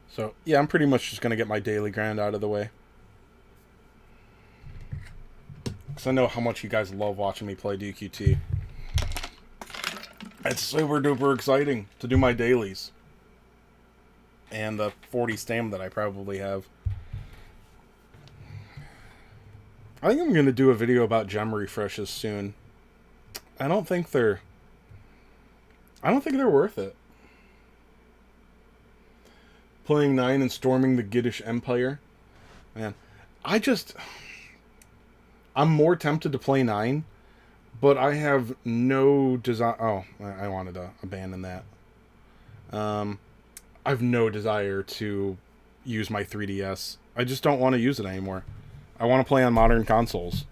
Speaker 1: So, yeah, I'm pretty much just going to get my daily grind out of the way. Because I know how much you guys love watching me play DQT. It's super duper exciting to do my dailies. And the 40 stam that I probably have. I think I'm going to do a video about gem refreshes soon. I don't think they're worth it. Playing 9 and storming the Giddish Empire. Man, I'm more tempted to play 9, but I have no desire. Oh, I wanted to abandon that. I have no desire to use my 3DS. I just don't want to use it anymore. I want to play on modern consoles.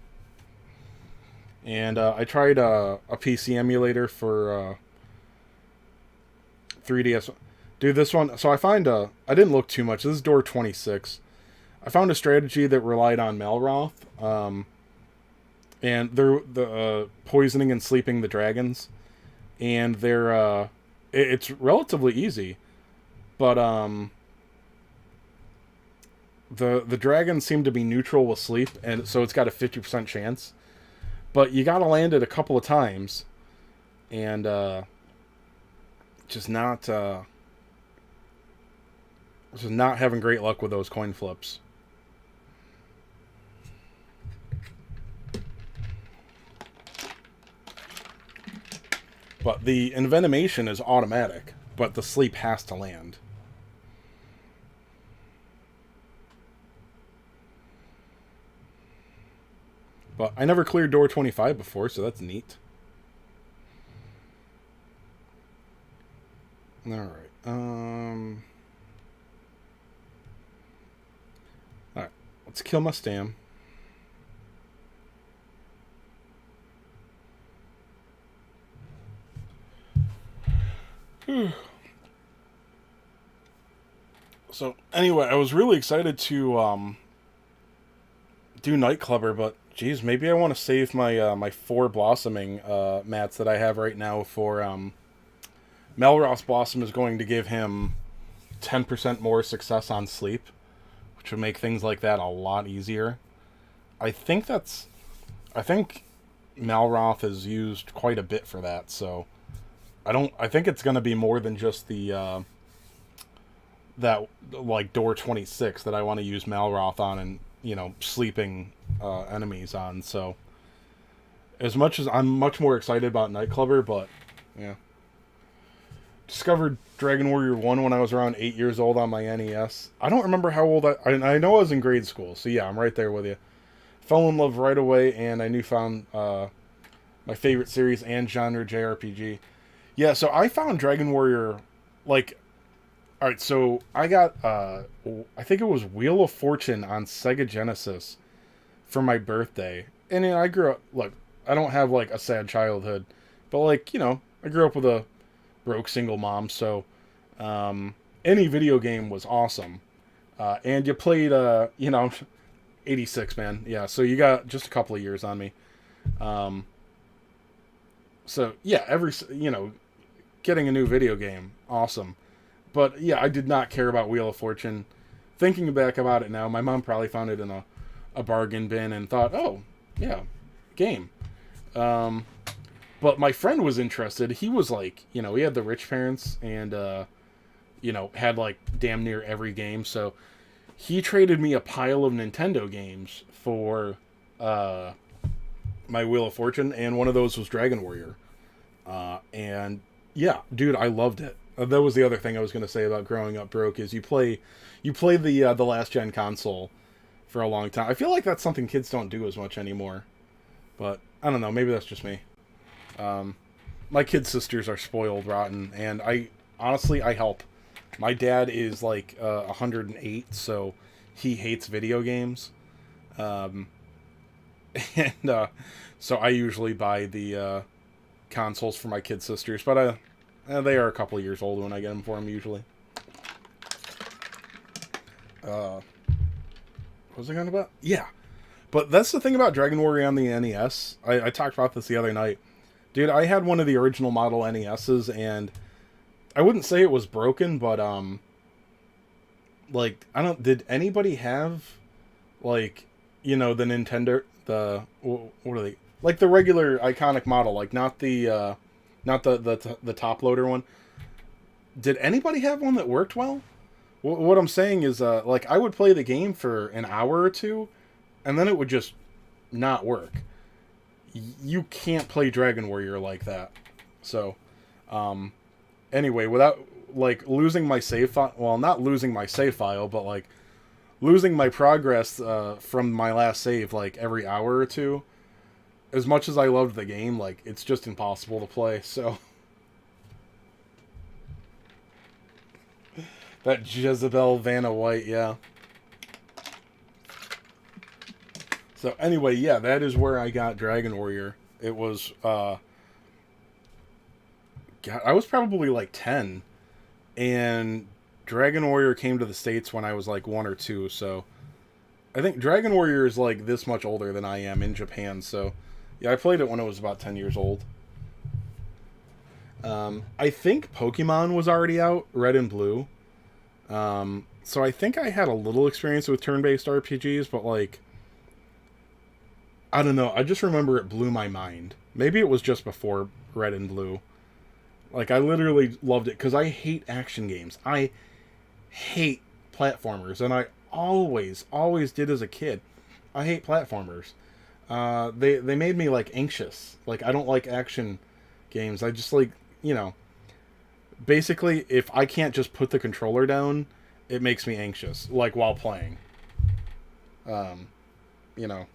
Speaker 1: And I tried a PC emulator for 3DS. Dude, this one... So I I didn't look too much. This is door 26. I found a strategy that relied on Malroth. And they're poisoning and sleeping the dragons. And they're... it's relatively easy. But, the dragons seem to be neutral with sleep. And so it's got a 50% chance. But you gotta land it a couple of times. And, just not having great luck with those coin flips. But the envenomation is automatic, but the sleep has to land. But I never cleared door 25 before, so that's neat. Alright, Alright, let's kill my stam. So, anyway, I was really excited to, do Night Clubber, but, geez, maybe I want to save my, my 4 blossoming, mats that I have right now for, Melroth's Blossom is going to give him 10% more success on sleep, which would make things like that a lot easier. I think Malroth is used quite a bit for that, so I think it's going to be more than just the that like door 26 that I want to use Malroth on and, you know, sleeping enemies on. So as much as I'm much more excited about Night Clubber, but yeah. Discovered Dragon Warrior 1 when I was around 8 years old on my NES. I don't remember how old I know I was in grade school, so yeah, I'm right there with you. Fell in love right away, and I found my favorite series and genre, JRPG. Yeah, so I found Dragon Warrior, like... Alright, so I got, I think it was Wheel of Fortune on Sega Genesis for my birthday. And I grew up, look, I don't have, like, a sad childhood, but, like, you know, I grew up with a broke single mom, so any video game was awesome. And you played, you know, 86, man. Yeah, so you got just a couple of years on me. So, yeah, you know, getting a new video game, awesome. But, yeah, I did not care about Wheel of Fortune. Thinking back about it now, my mom probably found it in a bargain bin and thought, oh, yeah, game. But my friend was interested. He was like, you know, he had the rich parents and, you know, had like damn near every game. So he traded me a pile of Nintendo games for my Wheel of Fortune, and one of those was Dragon Warrior. And yeah, dude, I loved it. That was the other thing I was going to say about growing up broke is you play the last gen console for a long time. I feel like that's something kids don't do as much anymore, but I don't know. Maybe that's just me. My kid sisters are spoiled rotten, and I honestly I help. My dad is like 108, so he hates video games, and so I usually buy the consoles for my kid sisters, but they are a couple of years old when I get them for them usually. What was I going about? Yeah, but that's the thing about Dragon Warrior on the NES. I talked about this the other night. Dude, I had one of the original model NESs, and I wouldn't say it was broken, but, like, did anybody have, like, you know, the Nintendo, what are they, like, the regular iconic model, like, not the top loader one? Did anybody have one that worked well? What I'm saying is, like, I would play the game for an hour or two, and then it would just not work. You can't play Dragon Warrior like that. So, anyway, without, like, losing my save file, well, not losing my save file, but, like, losing my progress from my last save, like, every hour or two, as much as I loved the game, like, it's just impossible to play, so. That Jezebel Vanna White, yeah. So anyway, yeah, that is where I got Dragon Warrior. It was, God, I was probably like 10, and Dragon Warrior came to the States when I was like 1 or 2, so I think Dragon Warrior is like this much older than I am in Japan, so yeah, I played it when it was about 10 years old. I think Pokemon was already out, Red and Blue, so I think I had a little experience with turn-based RPGs, but like, I don't know. I just remember it blew my mind. Maybe it was just before Red and Blue. Like, I literally loved it because I hate action games. I hate platformers, and I always did as a kid. I hate platformers. They made me, like, anxious. Like, I don't like action games. I just, like, you know, basically, if I can't just put the controller down, it makes me anxious, like, while playing. You know.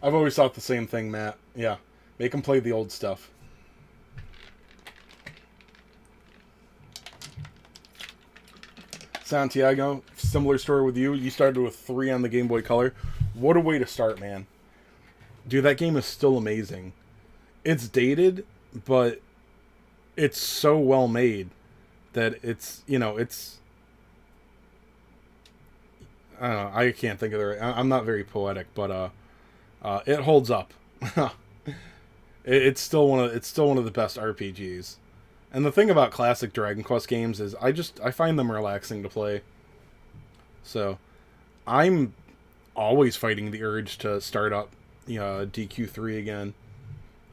Speaker 1: I've always thought the same thing, Matt. Yeah. Make them play the old stuff. Santiago, similar story with you. You started with 3 on the Game Boy Color. What a way to start, man. Dude, that game is still amazing. It's dated, but it's so well made that it's, you know, it's... I don't know. I can't think of the right... I'm not very poetic, but, it holds up. It's still one of the best RPGs. And the thing about classic Dragon Quest games is I find them relaxing to play. So I'm always fighting the urge to start up DQ3 again.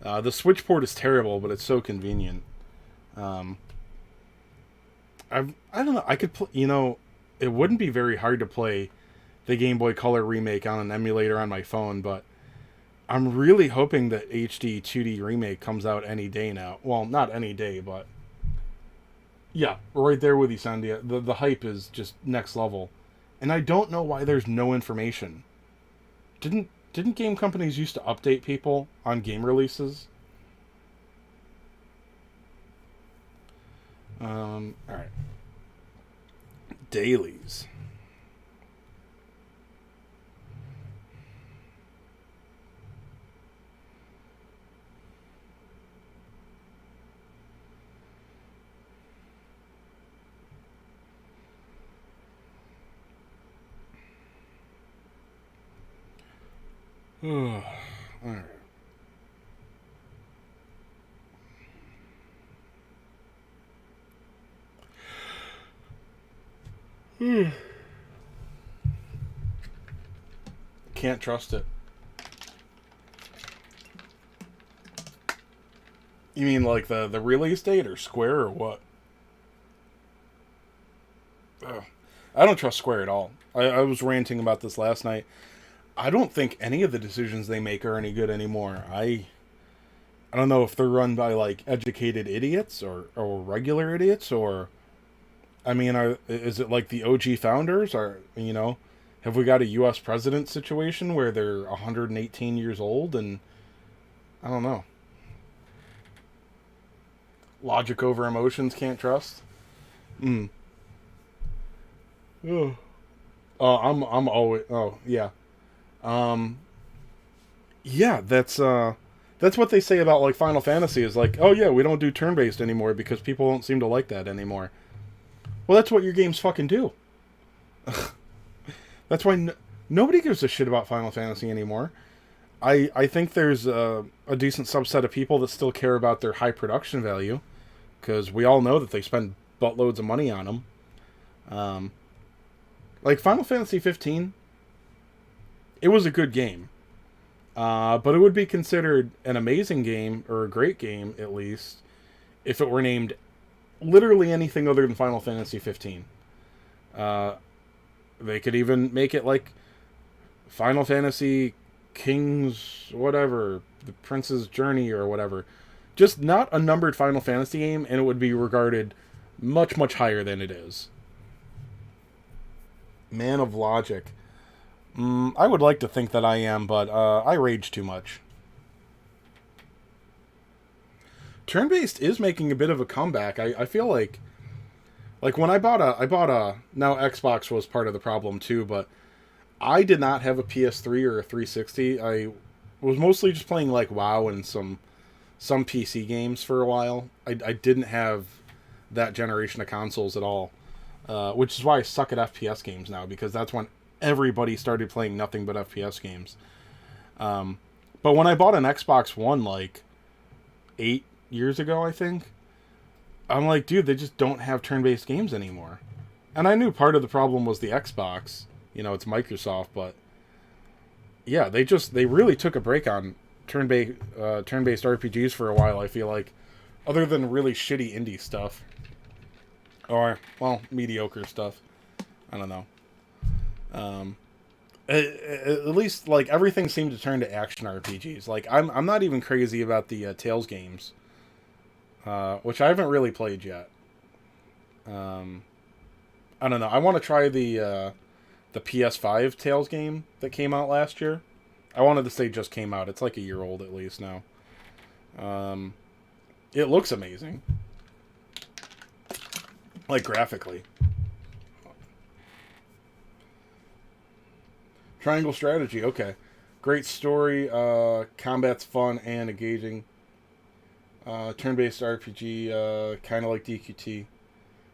Speaker 1: The Switch port is terrible, but it's so convenient. I don't know. I could it wouldn't be very hard to play the Game Boy Color remake on an emulator on my phone, but I'm really hoping that HD 2D remake comes out any day now. Well, not any day, but yeah, right there with you, Sandia. The hype is just next level, and I don't know why there's no information. Didn't game companies used to update people on game releases? All right. Dailies. All right. Can't trust it. You mean like the release date or Square or what? I don't trust Square at all. I was ranting about this last night. I don't think any of the decisions they make are any good anymore. I don't know if they're run by like educated idiots or regular idiots, or I mean, is it like the OG founders? Or, you know, have we got a U.S. president situation where they're 118 years old and I don't know. Logic over emotions, can't trust. Mm. Oh, I'm always. Oh, yeah. Um, yeah. That's what they say about like Final Fantasy is like, oh yeah, we don't do turn based anymore because people don't seem to like that anymore. Well, that's what your games fucking do. That's why nobody gives a shit about Final Fantasy anymore. I think there's a decent subset of people that still care about their high production value because we all know that they spend buttloads of money on them. Um, like Final Fantasy 15, it was a good game, but it would be considered an amazing game or a great game at least if it were named literally anything other than Final Fantasy 15. Uh, they could even make it like Final Fantasy King's whatever, the Prince's Journey or whatever. Just not a numbered Final Fantasy game, and it would be regarded much, much higher than it is. Man of Logic. I would like to think that I am, but I rage too much. Turn-based is making a bit of a comeback. I feel like when I bought a now Xbox was part of the problem too, but I did not have a PS3 or a 360. I was mostly just playing like WoW and some PC games for a while. I didn't have that generation of consoles at all, which is why I suck at FPS games now because that's when everybody started playing nothing but FPS games. But when I bought an Xbox One like 8 years ago, I think, I'm like, dude, they just don't have turn-based games anymore. And I knew part of the problem was the Xbox. You know, it's Microsoft, but yeah, they really took a break on turn-based RPGs for a while, I feel like, other than really shitty indie stuff. Or, well, mediocre stuff. I don't know. At least, like, everything seemed to turn to action RPGs. Like, I'm not even crazy about the Tales games, which I haven't really played yet. I don't know. I want to try the PS5 Tales game that came out last year. I wanted to say just came out. It's like a year old at least now. It looks amazing. Like graphically. Triangle Strategy, okay. Great story, combat's fun and engaging. Turn-based RPG, kind of like DQT.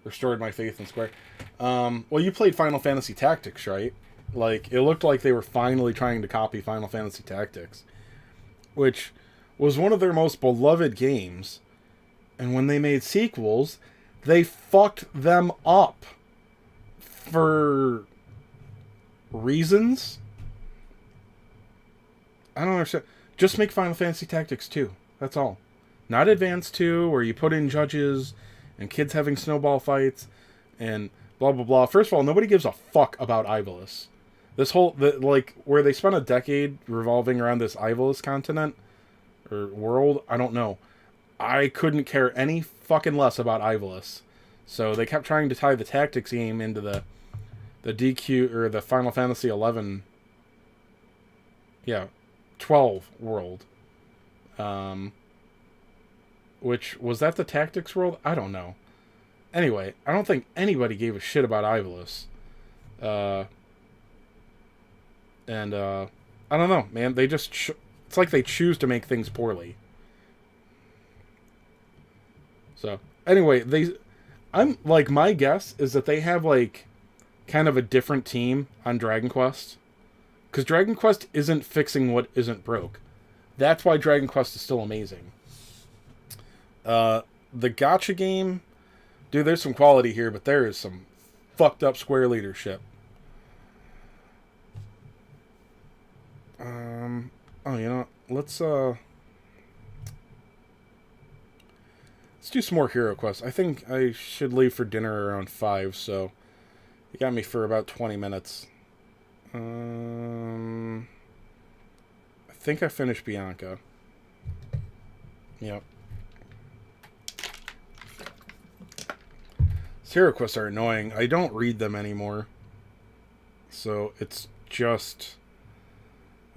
Speaker 1: Restored my faith in Square. Well, you played Final Fantasy Tactics, right? Like, it looked like they were finally trying to copy Final Fantasy Tactics, which was one of their most beloved games. And when they made sequels, they fucked them up for reasons. I don't understand. Just make Final Fantasy Tactics 2. That's all. Not Advance 2, where you put in judges and kids having snowball fights and blah blah blah. First of all, nobody gives a fuck about Ivalice. This whole like where they spent a decade revolving around this Ivalice continent or world, I don't know. I couldn't care any fucking less about Ivalice. So they kept trying to tie the tactics game into the DQ or the Final Fantasy 11, yeah, 12 world. Which was that the tactics world? I don't know. Anyway, I don't think anybody gave a shit about Ivalice. I don't know, man. They just it's like they choose to make things poorly. So anyway, I'm like my guess is that they have like kind of a different team on Dragon Quest, because Dragon Quest isn't fixing what isn't broke. That's why Dragon Quest is still amazing. The gacha game, dude, there's some quality here, but there is some fucked up Square leadership. Oh, you know, let's do some more Hero Quest. I think I should leave for dinner around 5, so You got me for about 20 minutes. I think I finished Bianca. Yep. Hero quests are annoying. I don't read them anymore. So it's just...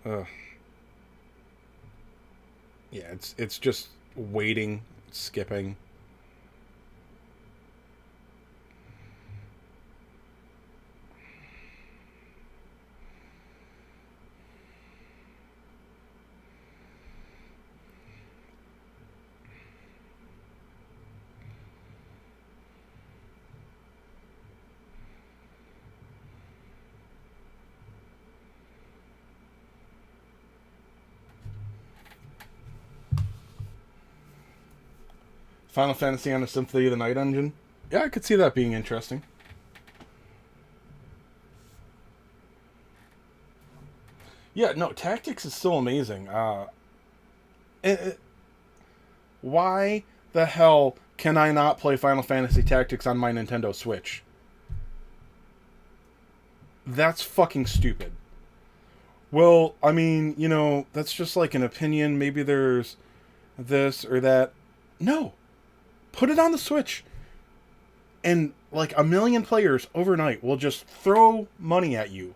Speaker 1: yeah, it's just waiting, skipping. Final Fantasy on a Symphony of the Night engine. Yeah, I could see that being interesting. Yeah, no, Tactics is still amazing. Why the hell can I not play Final Fantasy Tactics on my Nintendo Switch? That's fucking stupid. Well, I mean, that's just like an opinion. Maybe there's this or that. No. Put it on the Switch. And like a million players overnight will just throw money at you.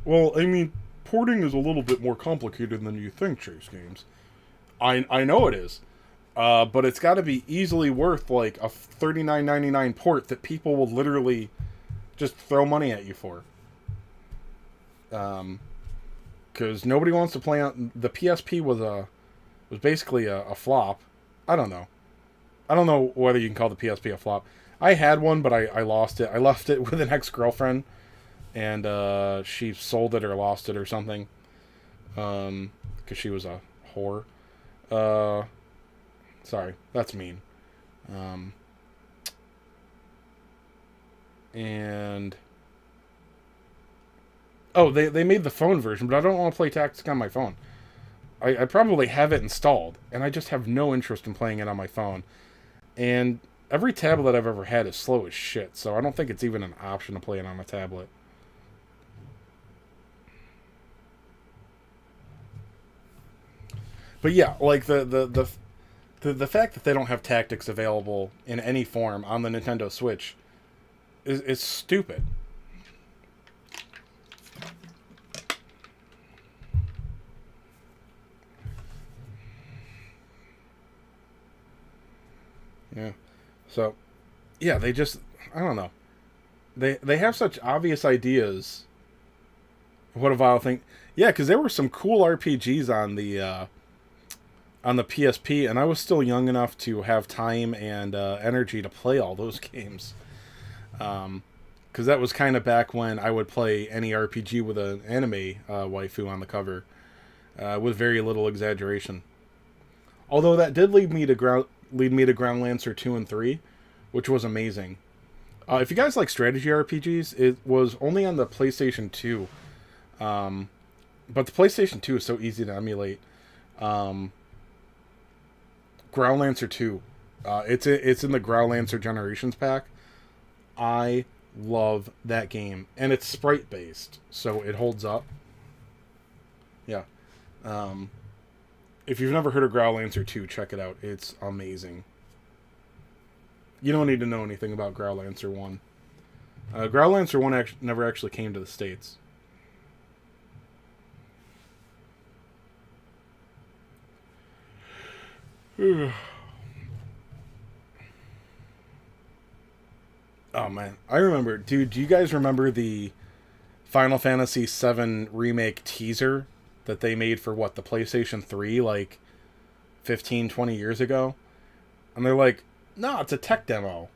Speaker 1: Well, I mean, porting is a little bit more complicated than you think, Chase Games. I know it is. But it's got to be easily worth like a $39.99 port that people will literally just throw money at you for. Because nobody wants to play on the PSP was basically a flop. I don't know whether you can call the PSP a flop. I had one, but I lost it. I left it with an ex-girlfriend, and she sold it or lost it or something. Because she was a whore. Sorry, that's mean. And oh, they made the phone version, but I don't want to play Tactics on my phone. I probably have it installed, and I just have no interest in playing it on my phone. And every tablet I've ever had is slow as shit, so I don't think it's even an option to play it on my tablet. But yeah, like the fact that they don't have Tactics available in any form on the Nintendo Switch is stupid. Yeah. So, yeah, they just, I don't know. They have such obvious ideas. What a vile thing. Yeah, because there were some cool RPGs on the PSP, and I was still young enough to have time and energy to play all those games. Because that was kind of back when I would play any RPG with an anime waifu on the cover, with very little exaggeration. Although that did lead me to Ground Lancer 2 and 3, which was amazing. If you guys like strategy RPGs, it was only on the PlayStation 2. But the PlayStation 2 is so easy to emulate. Ground Lancer 2. It's in the Ground Lancer Generations pack. I love that game. And it's sprite based, so it holds up. Yeah. If you've never heard of Ground Lancer 2, check it out. It's amazing. You don't need to know anything about Ground Lancer 1. Ground Lancer 1 never actually came to the States. Oh man, I remember, dude. Do you guys remember the Final Fantasy VII remake teaser that they made for the PlayStation 3 like 15, 20 years ago? And they're like, no, it's a tech demo,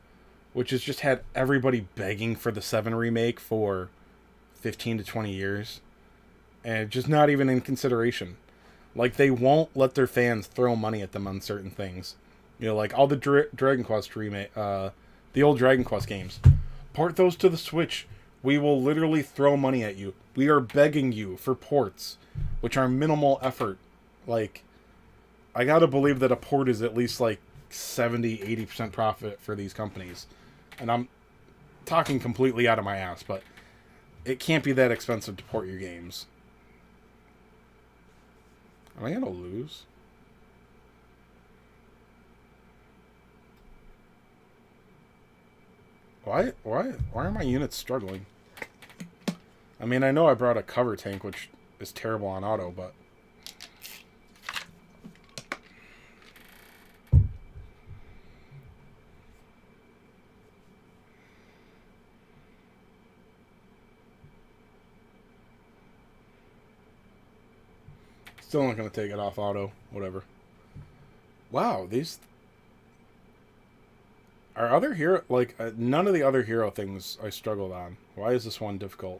Speaker 1: which has just had everybody begging for the 7 remake for 15 to 20 years, and just not even in consideration. Like, they won't let their fans throw money at them on certain things. Like all the Dragon Quest remake, the old Dragon Quest games. Port those to the Switch. We will literally throw money at you. We are begging you for ports, which are minimal effort. Like, I gotta believe that a port is at least like 70-80% profit for these companies. And talking completely out of my ass, but it can't be that expensive to port your games. Am I gonna lose? Why are my units struggling? I mean, I know I brought a cover tank, which is terrible on auto, but... Still not going to take it off auto. Whatever. Wow, these... Are other hero... Like, none of the other hero things I struggled on. Why is this one difficult?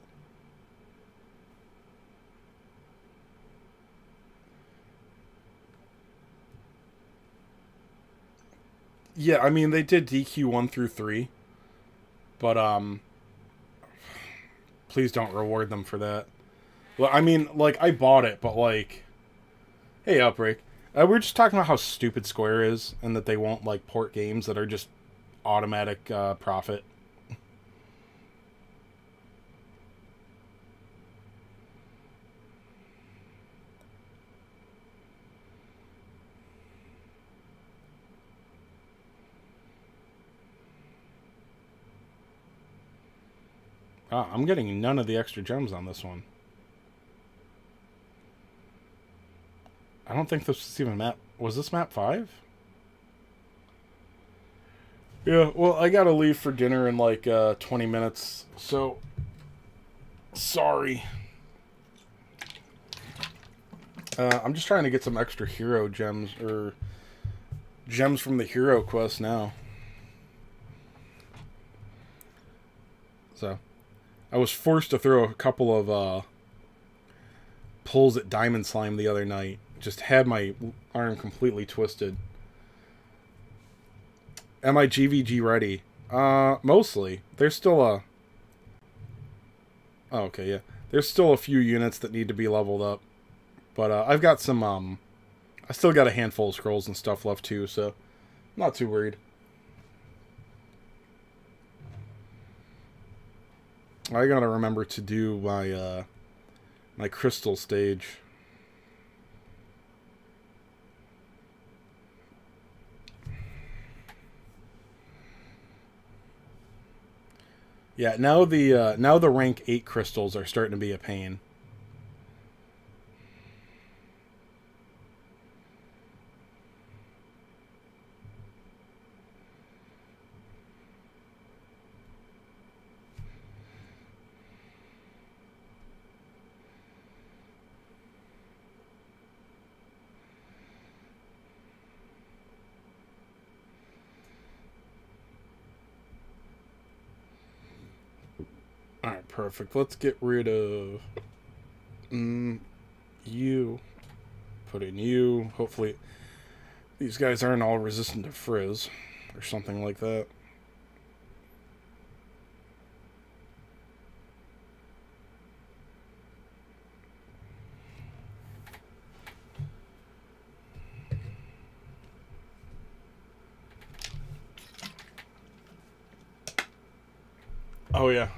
Speaker 1: Yeah, I mean, they did DQ 1 through 3. But, please don't reward them for that. Well, I mean, like, I bought it, but, like... Hey, Outbreak. We're just talking about how stupid Square is, and that they won't, like, port games that are just automatic profit. I'm getting none of the extra gems on this one. I don't think this was even map... Was this map 5? Yeah, well, I gotta leave for dinner in like 20 minutes, so... Sorry. I'm just trying to get some extra hero gems, or... Gems from the hero quest now. So... I was forced to throw a couple of pulls at Diamond Slime the other night. Just had my arm completely twisted. Am I GVG ready? Mostly. There's still a... Oh, okay, yeah. There's still a few units that need to be leveled up. But I've got some... I still got a handful of scrolls and stuff left too, so... Not too worried. I gotta remember to do my, my crystal stage. Yeah, now the rank 8 crystals are starting to be a pain. Alright, perfect. Let's get rid of you. Put in you. Hopefully these guys aren't all resistant to frizz or something like that. Oh yeah.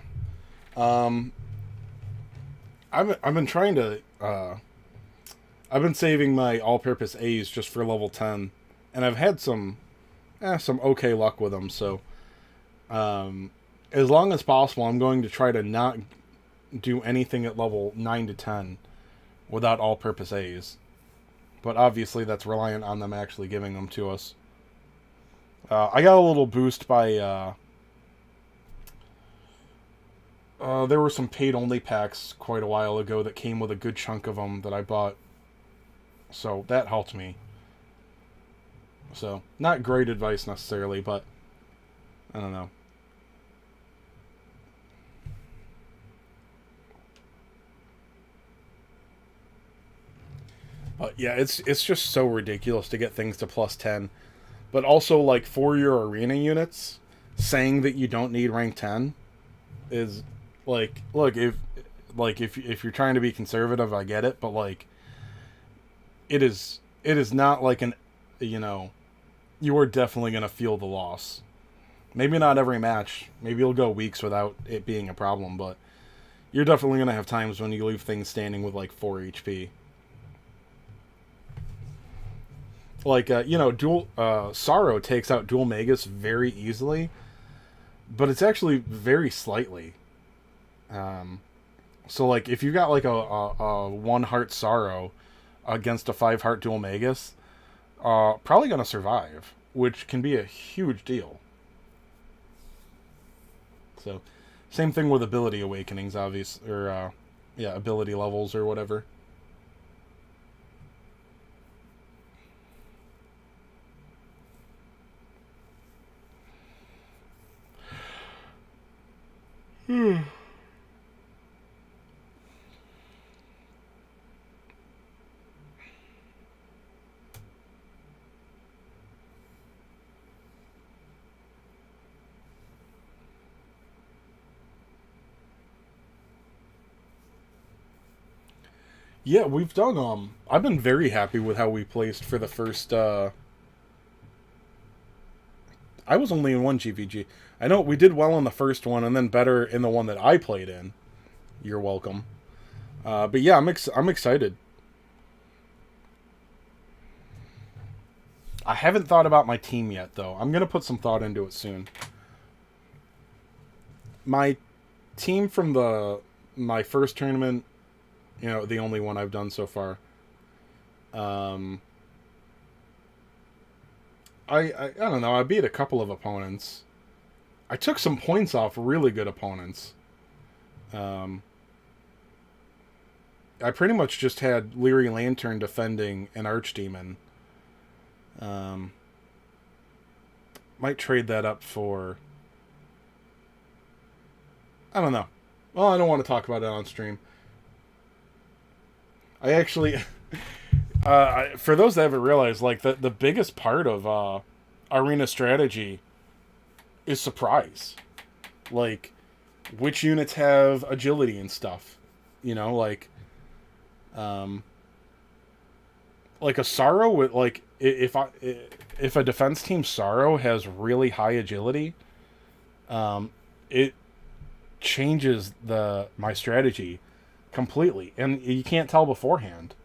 Speaker 1: I've been trying to I've been saving my all-purpose A's just for level 10, and I've had some okay luck with them. So as long as possible, I'm going to try to not do anything at level 9 to 10 without all-purpose A's. But obviously, that's reliant on them actually giving them to us. I got a little boost by there were some paid-only packs quite a while ago that came with a good chunk of them that I bought. So that helped me. So, not great advice necessarily, but I don't know. But yeah, it's just so ridiculous to get things to plus 10. But also, like, for your arena units, saying that you don't need rank 10 is... Like, look, if you're trying to be conservative, I get it, but like, it is not like an, you know, you are definitely gonna feel the loss. Maybe not every match. Maybe you'll go weeks without it being a problem, but you're definitely going to have times when you leave things standing with like 4 HP. Like, dual Sorrow takes out Dual Magus very easily, but it's actually very slightly. So, like, if you got like a 1 heart Sorrow against a 5 heart Dual Magus, probably going to survive, which can be a huge deal. So, same thing with ability awakenings, obviously, or ability levels or whatever. Yeah, we've done. I've been very happy with how we placed for the first. I was only in one GVG. I know we did well in the first one, and then better in the one that I played in. You're welcome. But yeah, I'm excited. I haven't thought about my team yet, though. I'm gonna put some thought into it soon. My team from my first tournament, the only one I've done so far. I don't know. I beat a couple of opponents. I took some points off really good opponents. I pretty much just had Leery Lantern defending an Archdemon. Might trade that up for... I don't know. Well, I don't want to talk about it on stream. I actually... for those that haven't realized, like, the biggest part of arena strategy is surprise. Like, which units have agility and stuff. Like a Sorrow with, like, if a defense team Sorrow has really high agility, it changes my strategy completely, and you can't tell beforehand.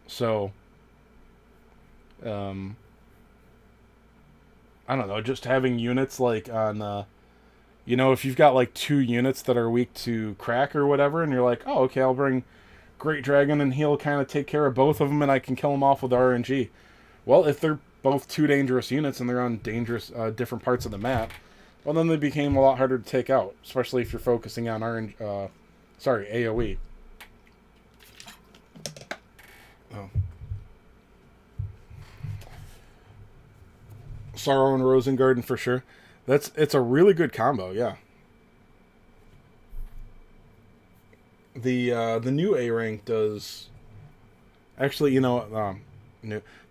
Speaker 1: So I don't know, just having units like on if you've got like 2 units that are weak to crack or whatever, and you're like, oh, okay, I'll bring Great Dragon and he'll kind of take care of both of them, and I can kill them off with RNG. Well, if they're both 2 dangerous units and they're on dangerous different parts of the map, well, then they became a lot harder to take out, especially if you're focusing on AoE. Oh. Sorrow and Rosengarden for sure. It's a really good combo, yeah. The new A rank does actually, new.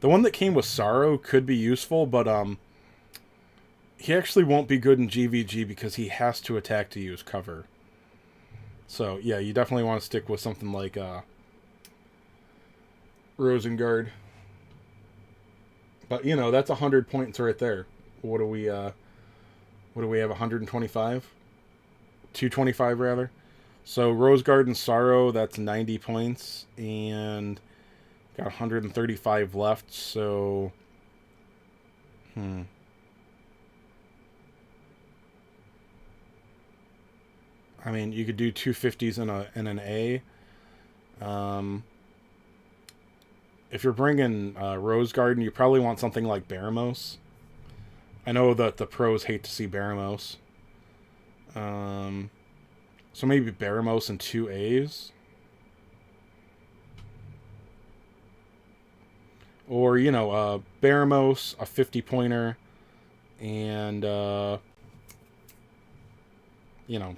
Speaker 1: The one that came with Sorrow could be useful, but he actually won't be good in GVG because he has to attack to use cover. So yeah, you definitely want to stick with something like Rosengard. But that's 100 points right there. What do we have? 125? 225 rather. So Rose Garden Sorrow, that's 90 points, and got 135 left. So I mean, you could do 250s in an A. If you're bringing Rose Garden, you probably want something like Baramos. I know that the pros hate to see Baramos. So maybe Baramos and 2 A's. Or, Baramos, a 50-pointer, and,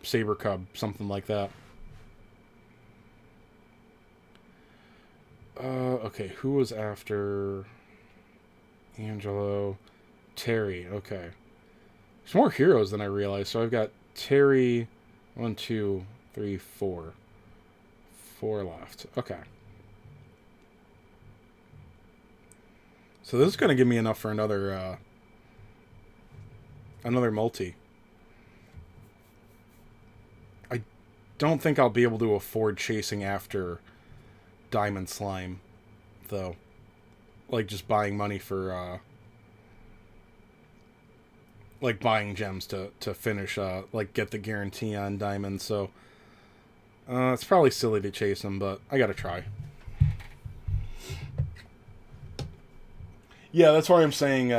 Speaker 1: Saber Cub, something like that. Okay, who was after Angelo? Terry, okay. There's more heroes than I realized, so I've got Terry, 1, 2, 3, 4. 4 left. Okay. So this is going to give me enough for Another multi. I don't think I'll be able to afford chasing after Diamond Slime, though. Like, just buying money for, like, buying gems to finish, like, get the guarantee on Diamond, so... it's probably silly to chase him, but I gotta try. Yeah, that's why I'm saying,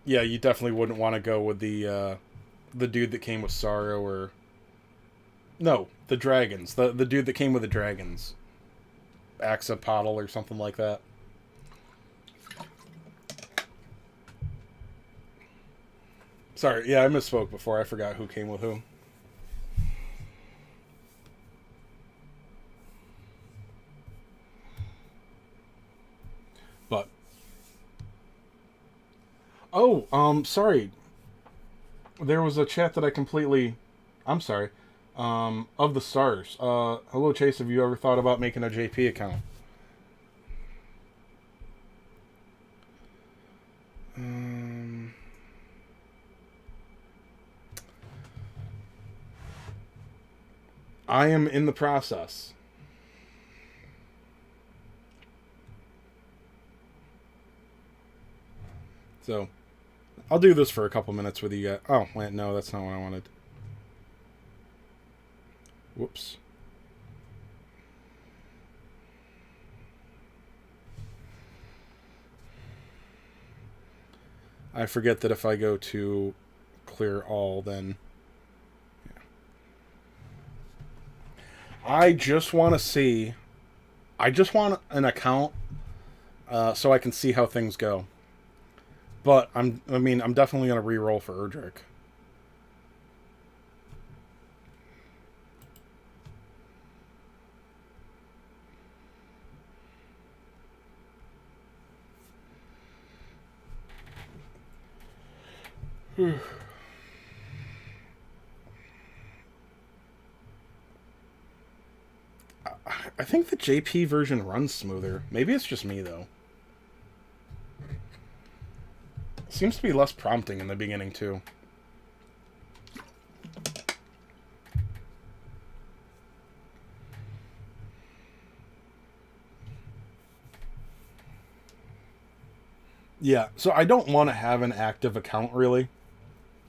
Speaker 1: yeah, you definitely wouldn't want to go with the dude that came with Sorrow, or... No, the dragons. The dude that came with the dragons. Axolotl or something like that. Sorry, yeah, I misspoke before. I forgot who came with who. But... Oh, sorry. There was a chat that I completely... I'm sorry. Of the stars. Hello, Chase, have you ever thought about making a JP account? I am in the process. So, I'll do this for a couple minutes with you guys. Oh, wait, no, that's not what I wanted. Whoops. I forget that if I go to clear all, then... Yeah. I just want to see... I just want an account so I can see how things go. But, I'm definitely going to re-roll for Erdrick. I think the JP version runs smoother. Maybe it's just me, though. Seems to be less prompting in the beginning, too. Yeah, so I don't want to have an active account, really.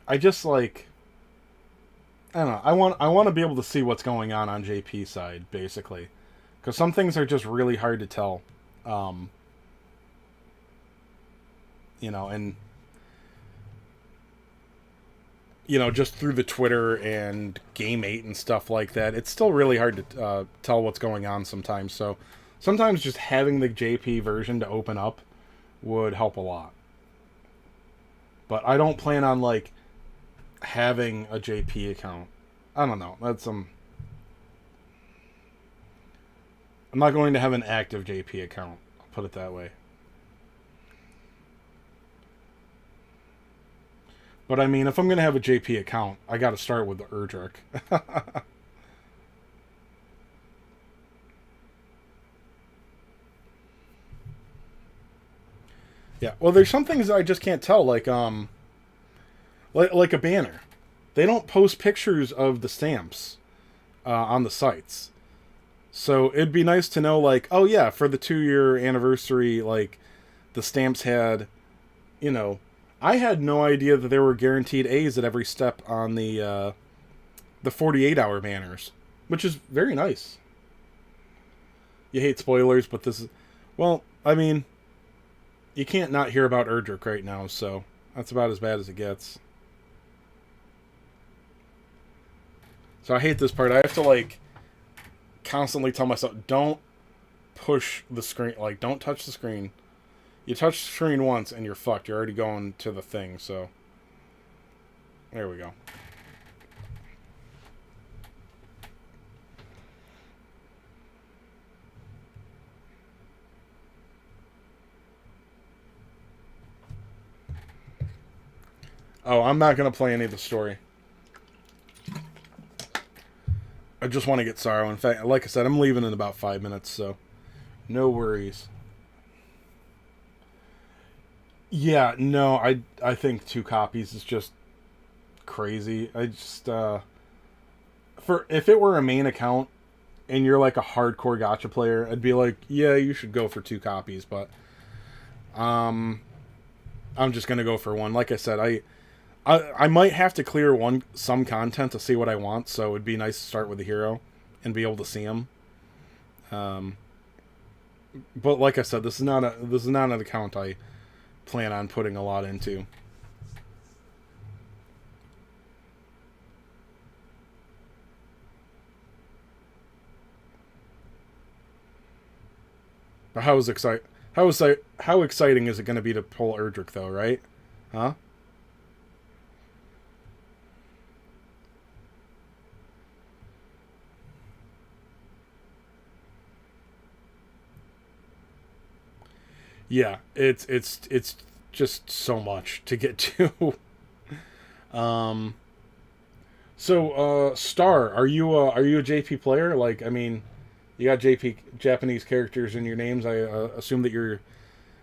Speaker 1: I just, like... I don't know. I want to be able to see what's going on JP side, basically. Because some things are just really hard to tell. You know, and... You know, just through the Twitter and Game8 and stuff like that, it's still really hard to tell what's going on sometimes. So, sometimes just having the JP version to open up would help a lot. But I don't plan on, like, having a JP account. I don't know. That's I'm not going to have an active JP account. I'll put it that way. But I mean, if I'm going to have a JP account, I got to start with the Erdrick. Yeah, well, there's some things I just can't tell, like a banner. They don't post pictures of the stamps on the sites. So it'd be nice to know, like, oh yeah, for the 2-year anniversary, like, the stamps had, you know, I had no idea that there were guaranteed A's at every step on the 48-hour banners, which is very nice. You hate spoilers, but this is... Well, I mean, you can't not hear about Erdrick right now, so that's about as bad as it gets. So I hate this part. I have to, like, constantly tell myself, don't push the screen. Like, don't touch the screen. You touch the screen once and you're fucked. You're already going to the thing, so... There we go. Oh, I'm not going to play any of the story. I just want to get Sorrow. In fact, like I said, I'm leaving in about 5 minutes, so... No worries. Yeah, no, I think 2 copies is just crazy. I just for if it were a main account and you're like a hardcore gacha player, I'd be like, yeah, you should go for 2 copies, but um I'm just gonna go for one. Like I said, I might have to clear some content to see what I want, so it'd be nice to start with the hero and be able to see him. But like I said, this is not an account I plan on putting a lot into. But how exciting is it going to be to pull Erdrick though, right? Huh? Yeah, it's just so much to get to. um Star, are you a JP player? Like, I mean, you got JP Japanese characters in your names. I assume that you're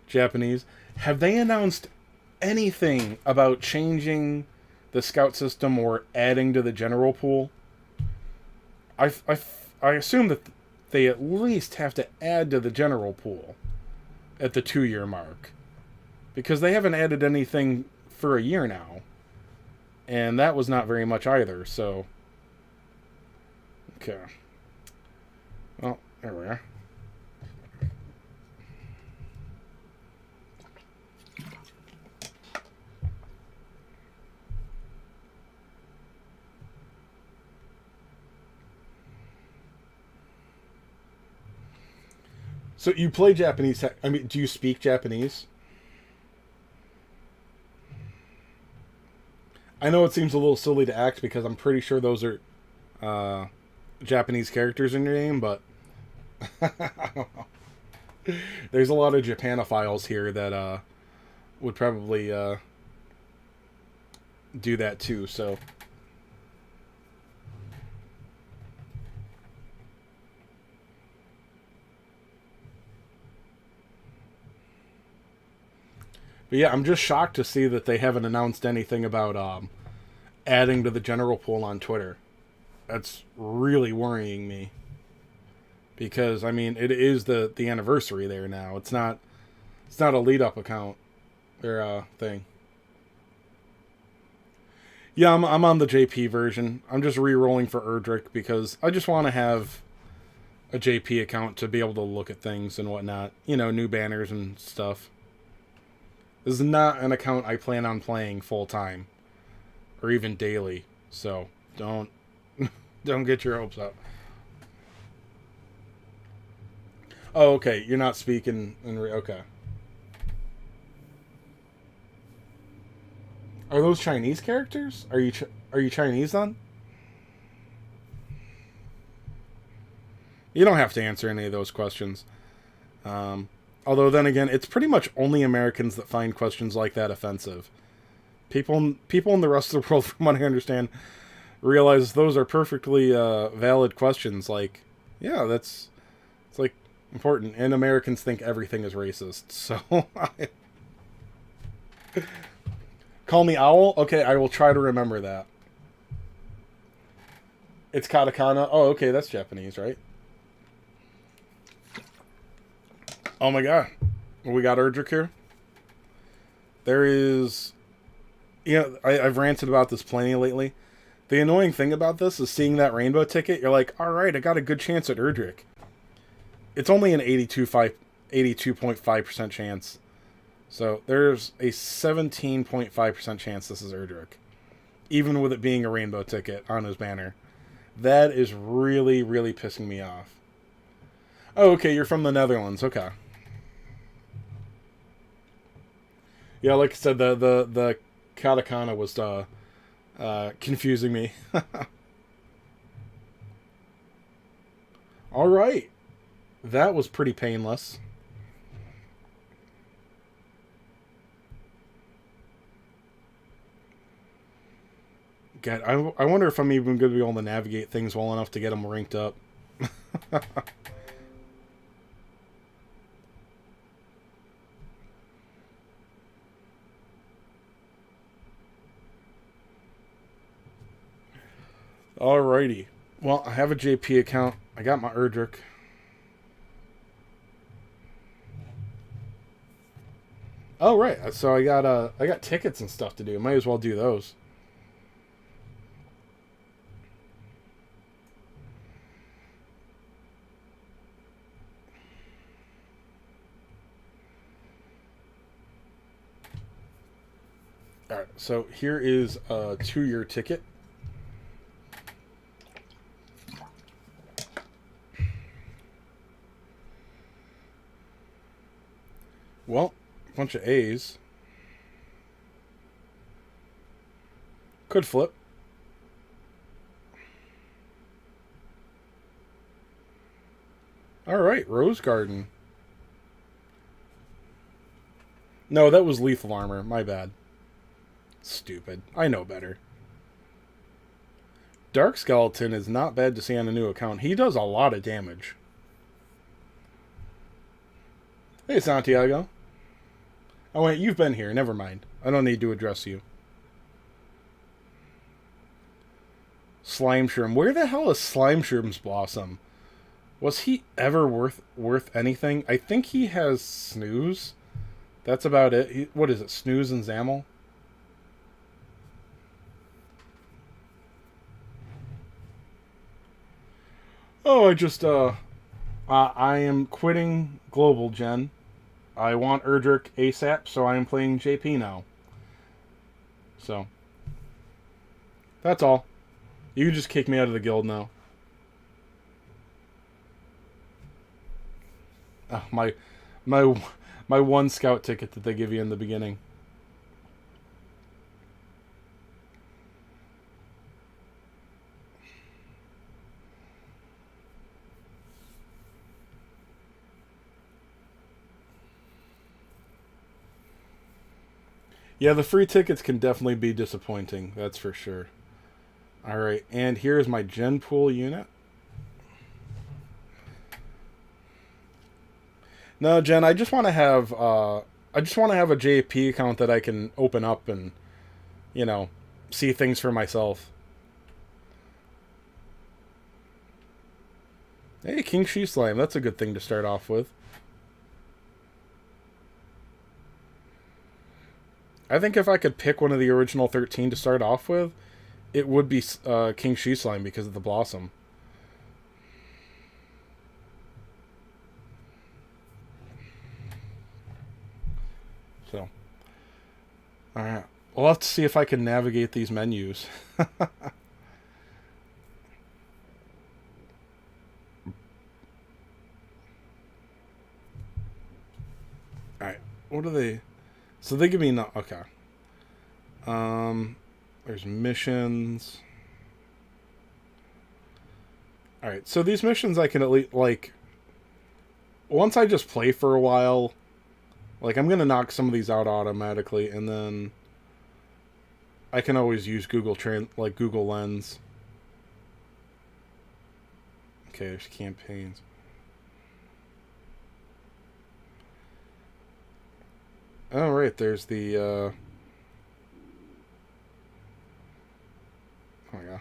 Speaker 1: Japanese. Have they announced anything about changing the scout system or adding to the general pool? I, I, I assume that they at least have to add to the general pool at the 2-year mark, because they haven't added anything for a year now, and that was not very much either. So, okay. Well, there we are. So you play Japanese? I mean, do you speak Japanese? I know it seems a little silly to ask because I'm pretty sure those are uh, Japanese characters in your name, but there's a lot of Japanophiles here that would probably do that too. So, but yeah, I'm just shocked to see that they haven't announced anything about adding to the general pool on Twitter. That's really worrying me, because I mean it is the anniversary there now. It's not a lead up account or thing. Yeah, I'm on the JP version. I'm just re-rolling for Erdrick because I just want to have a JP account to be able to look at things and whatnot. You know, new banners and stuff. This is not an account I plan on playing full time or even daily. So don't don't get your hopes up. Oh, okay. You're not speaking okay. Are those Chinese characters? Are you Chinese then? You don't have to answer any of those questions. Um, Although then again, it's pretty much only Americans that find questions like that offensive. People in the rest of the world, from what I understand, realize those are perfectly valid questions. Like, yeah, it's like important, and Americans think everything is racist. So, call me Owl. Okay, I will try to remember that. It's katakana. Oh, okay, that's Japanese, right? Oh my god, we got Erdrick here. There is, I've ranted about this plenty lately. The annoying thing about this is seeing that rainbow ticket. You're like, all right, I got a good chance at Erdrick. It's only an 82.5% chance. So there's a 17.5% chance this is Erdrick, even with it being a rainbow ticket on his banner. That is really, really pissing me off. Oh, okay, you're from the Netherlands. Okay. Yeah, like I said, the katakana was confusing me. All right, that was pretty painless. God, I wonder if I'm even going to be able to navigate things well enough to get them ranked up. Alrighty. Well, I have a JP account. I got my Erdrick. Oh right, so I got tickets and stuff to do. Might as well do those. Alright, so here is a 2-year ticket. Well, a bunch of A's. Could flip. Alright, Rose Garden. No, that was Lethal Armor. My bad. Stupid. I know better. Dark Skeleton is not bad to see on a new account. He does a lot of damage. Hey, Santiago. Oh, wait, you've been here. Never mind. I don't need to address you. Slime Shroom. Where the hell is Slime Shroom's Blossom? Was he ever worth anything? I think he has Snooze. That's about it. What is it? Snooze and Zamel? Oh, I am quitting Global Gen. I want Erdrick ASAP, so I am playing JP now. So, that's all. You can just kick me out of the guild now. My one scout ticket that they give you in the beginning. Yeah, the free tickets can definitely be disappointing. That's for sure. Alright, and here's my Gen Pool unit. No, Jen, I just want to have a JP account that I can open up and, you know, see things for myself. Hey, King She Slime, that's a good thing to start off with. I think if I could pick one of the original 13 to start off with, it would be King She Slime because of the Blossom. So, alright. We'll have to see if I can navigate these menus. Alright. What are they? So they give me no. Okay. There's missions. Alright, so these missions I can at least, like, once I just play for a while, like, I'm gonna knock some of these out automatically, and then I can always use Google Lens. Okay, there's campaigns. Oh, right, there's the, oh yeah.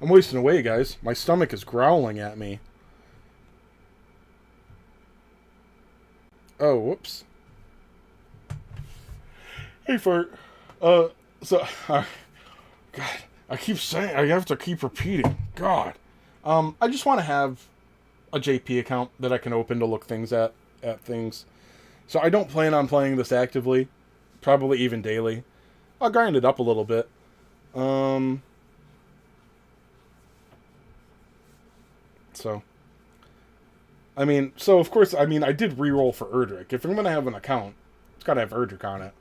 Speaker 1: I'm wasting away, guys. My stomach is growling at me. Oh, whoops. Hey, Fart. God, I keep saying, I have to keep repeating. God. I just want to have a JP account that I can open to look things at things. So I don't plan on playing this actively. Probably even daily. I'll grind it up a little bit. So, I mean, so of course, I mean, I did reroll for Erdrick. If I'm going to have an account, it's got to have Erdrick on it.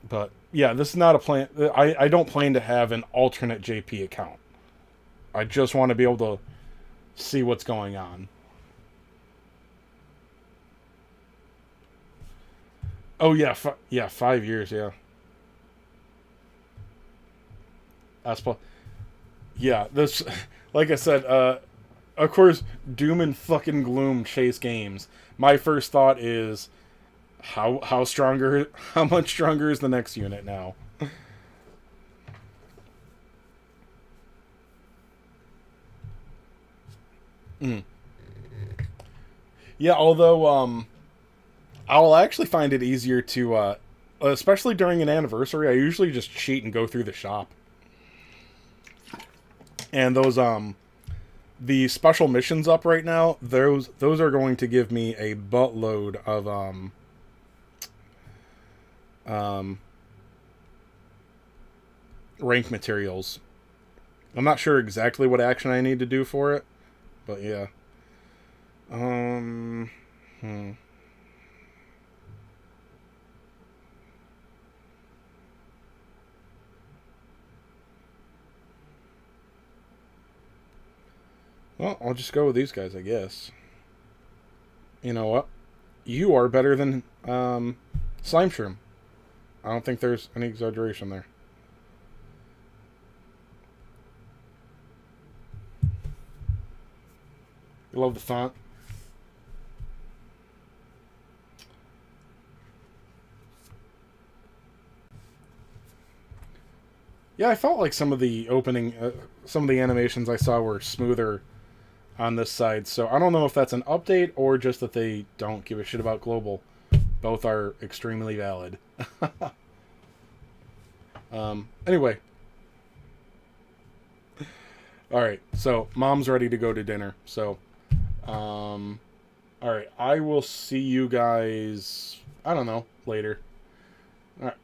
Speaker 1: But, yeah, this is not a plan. I don't plan to have an alternate JP account. I just want to be able to see what's going on. Oh, yeah, 5 years, yeah. Yeah, this, like I said, of course, Doom and fucking Gloom chase games. My first thought is, how much stronger is the next unit now? Mm. Yeah, although I'll actually find it easier to, especially during an anniversary. I usually just cheat and go through the shop. And the special missions up right now. Those are going to give me a buttload of um, rank materials. I'm not sure exactly what action I need to do for it, but yeah. Um. Hmm. Well, I'll just go with these guys, I guess. You know what? You are better than Slime Shroom. I don't think there's any exaggeration there. I love the font. Yeah, I felt like some of the animations I saw were smoother on this side. So I don't know if that's an update or just that they don't give a shit about global. Both are extremely valid. Anyway, all right. So mom's ready to go to dinner. So, all right. I will see you guys. I don't know later. All right.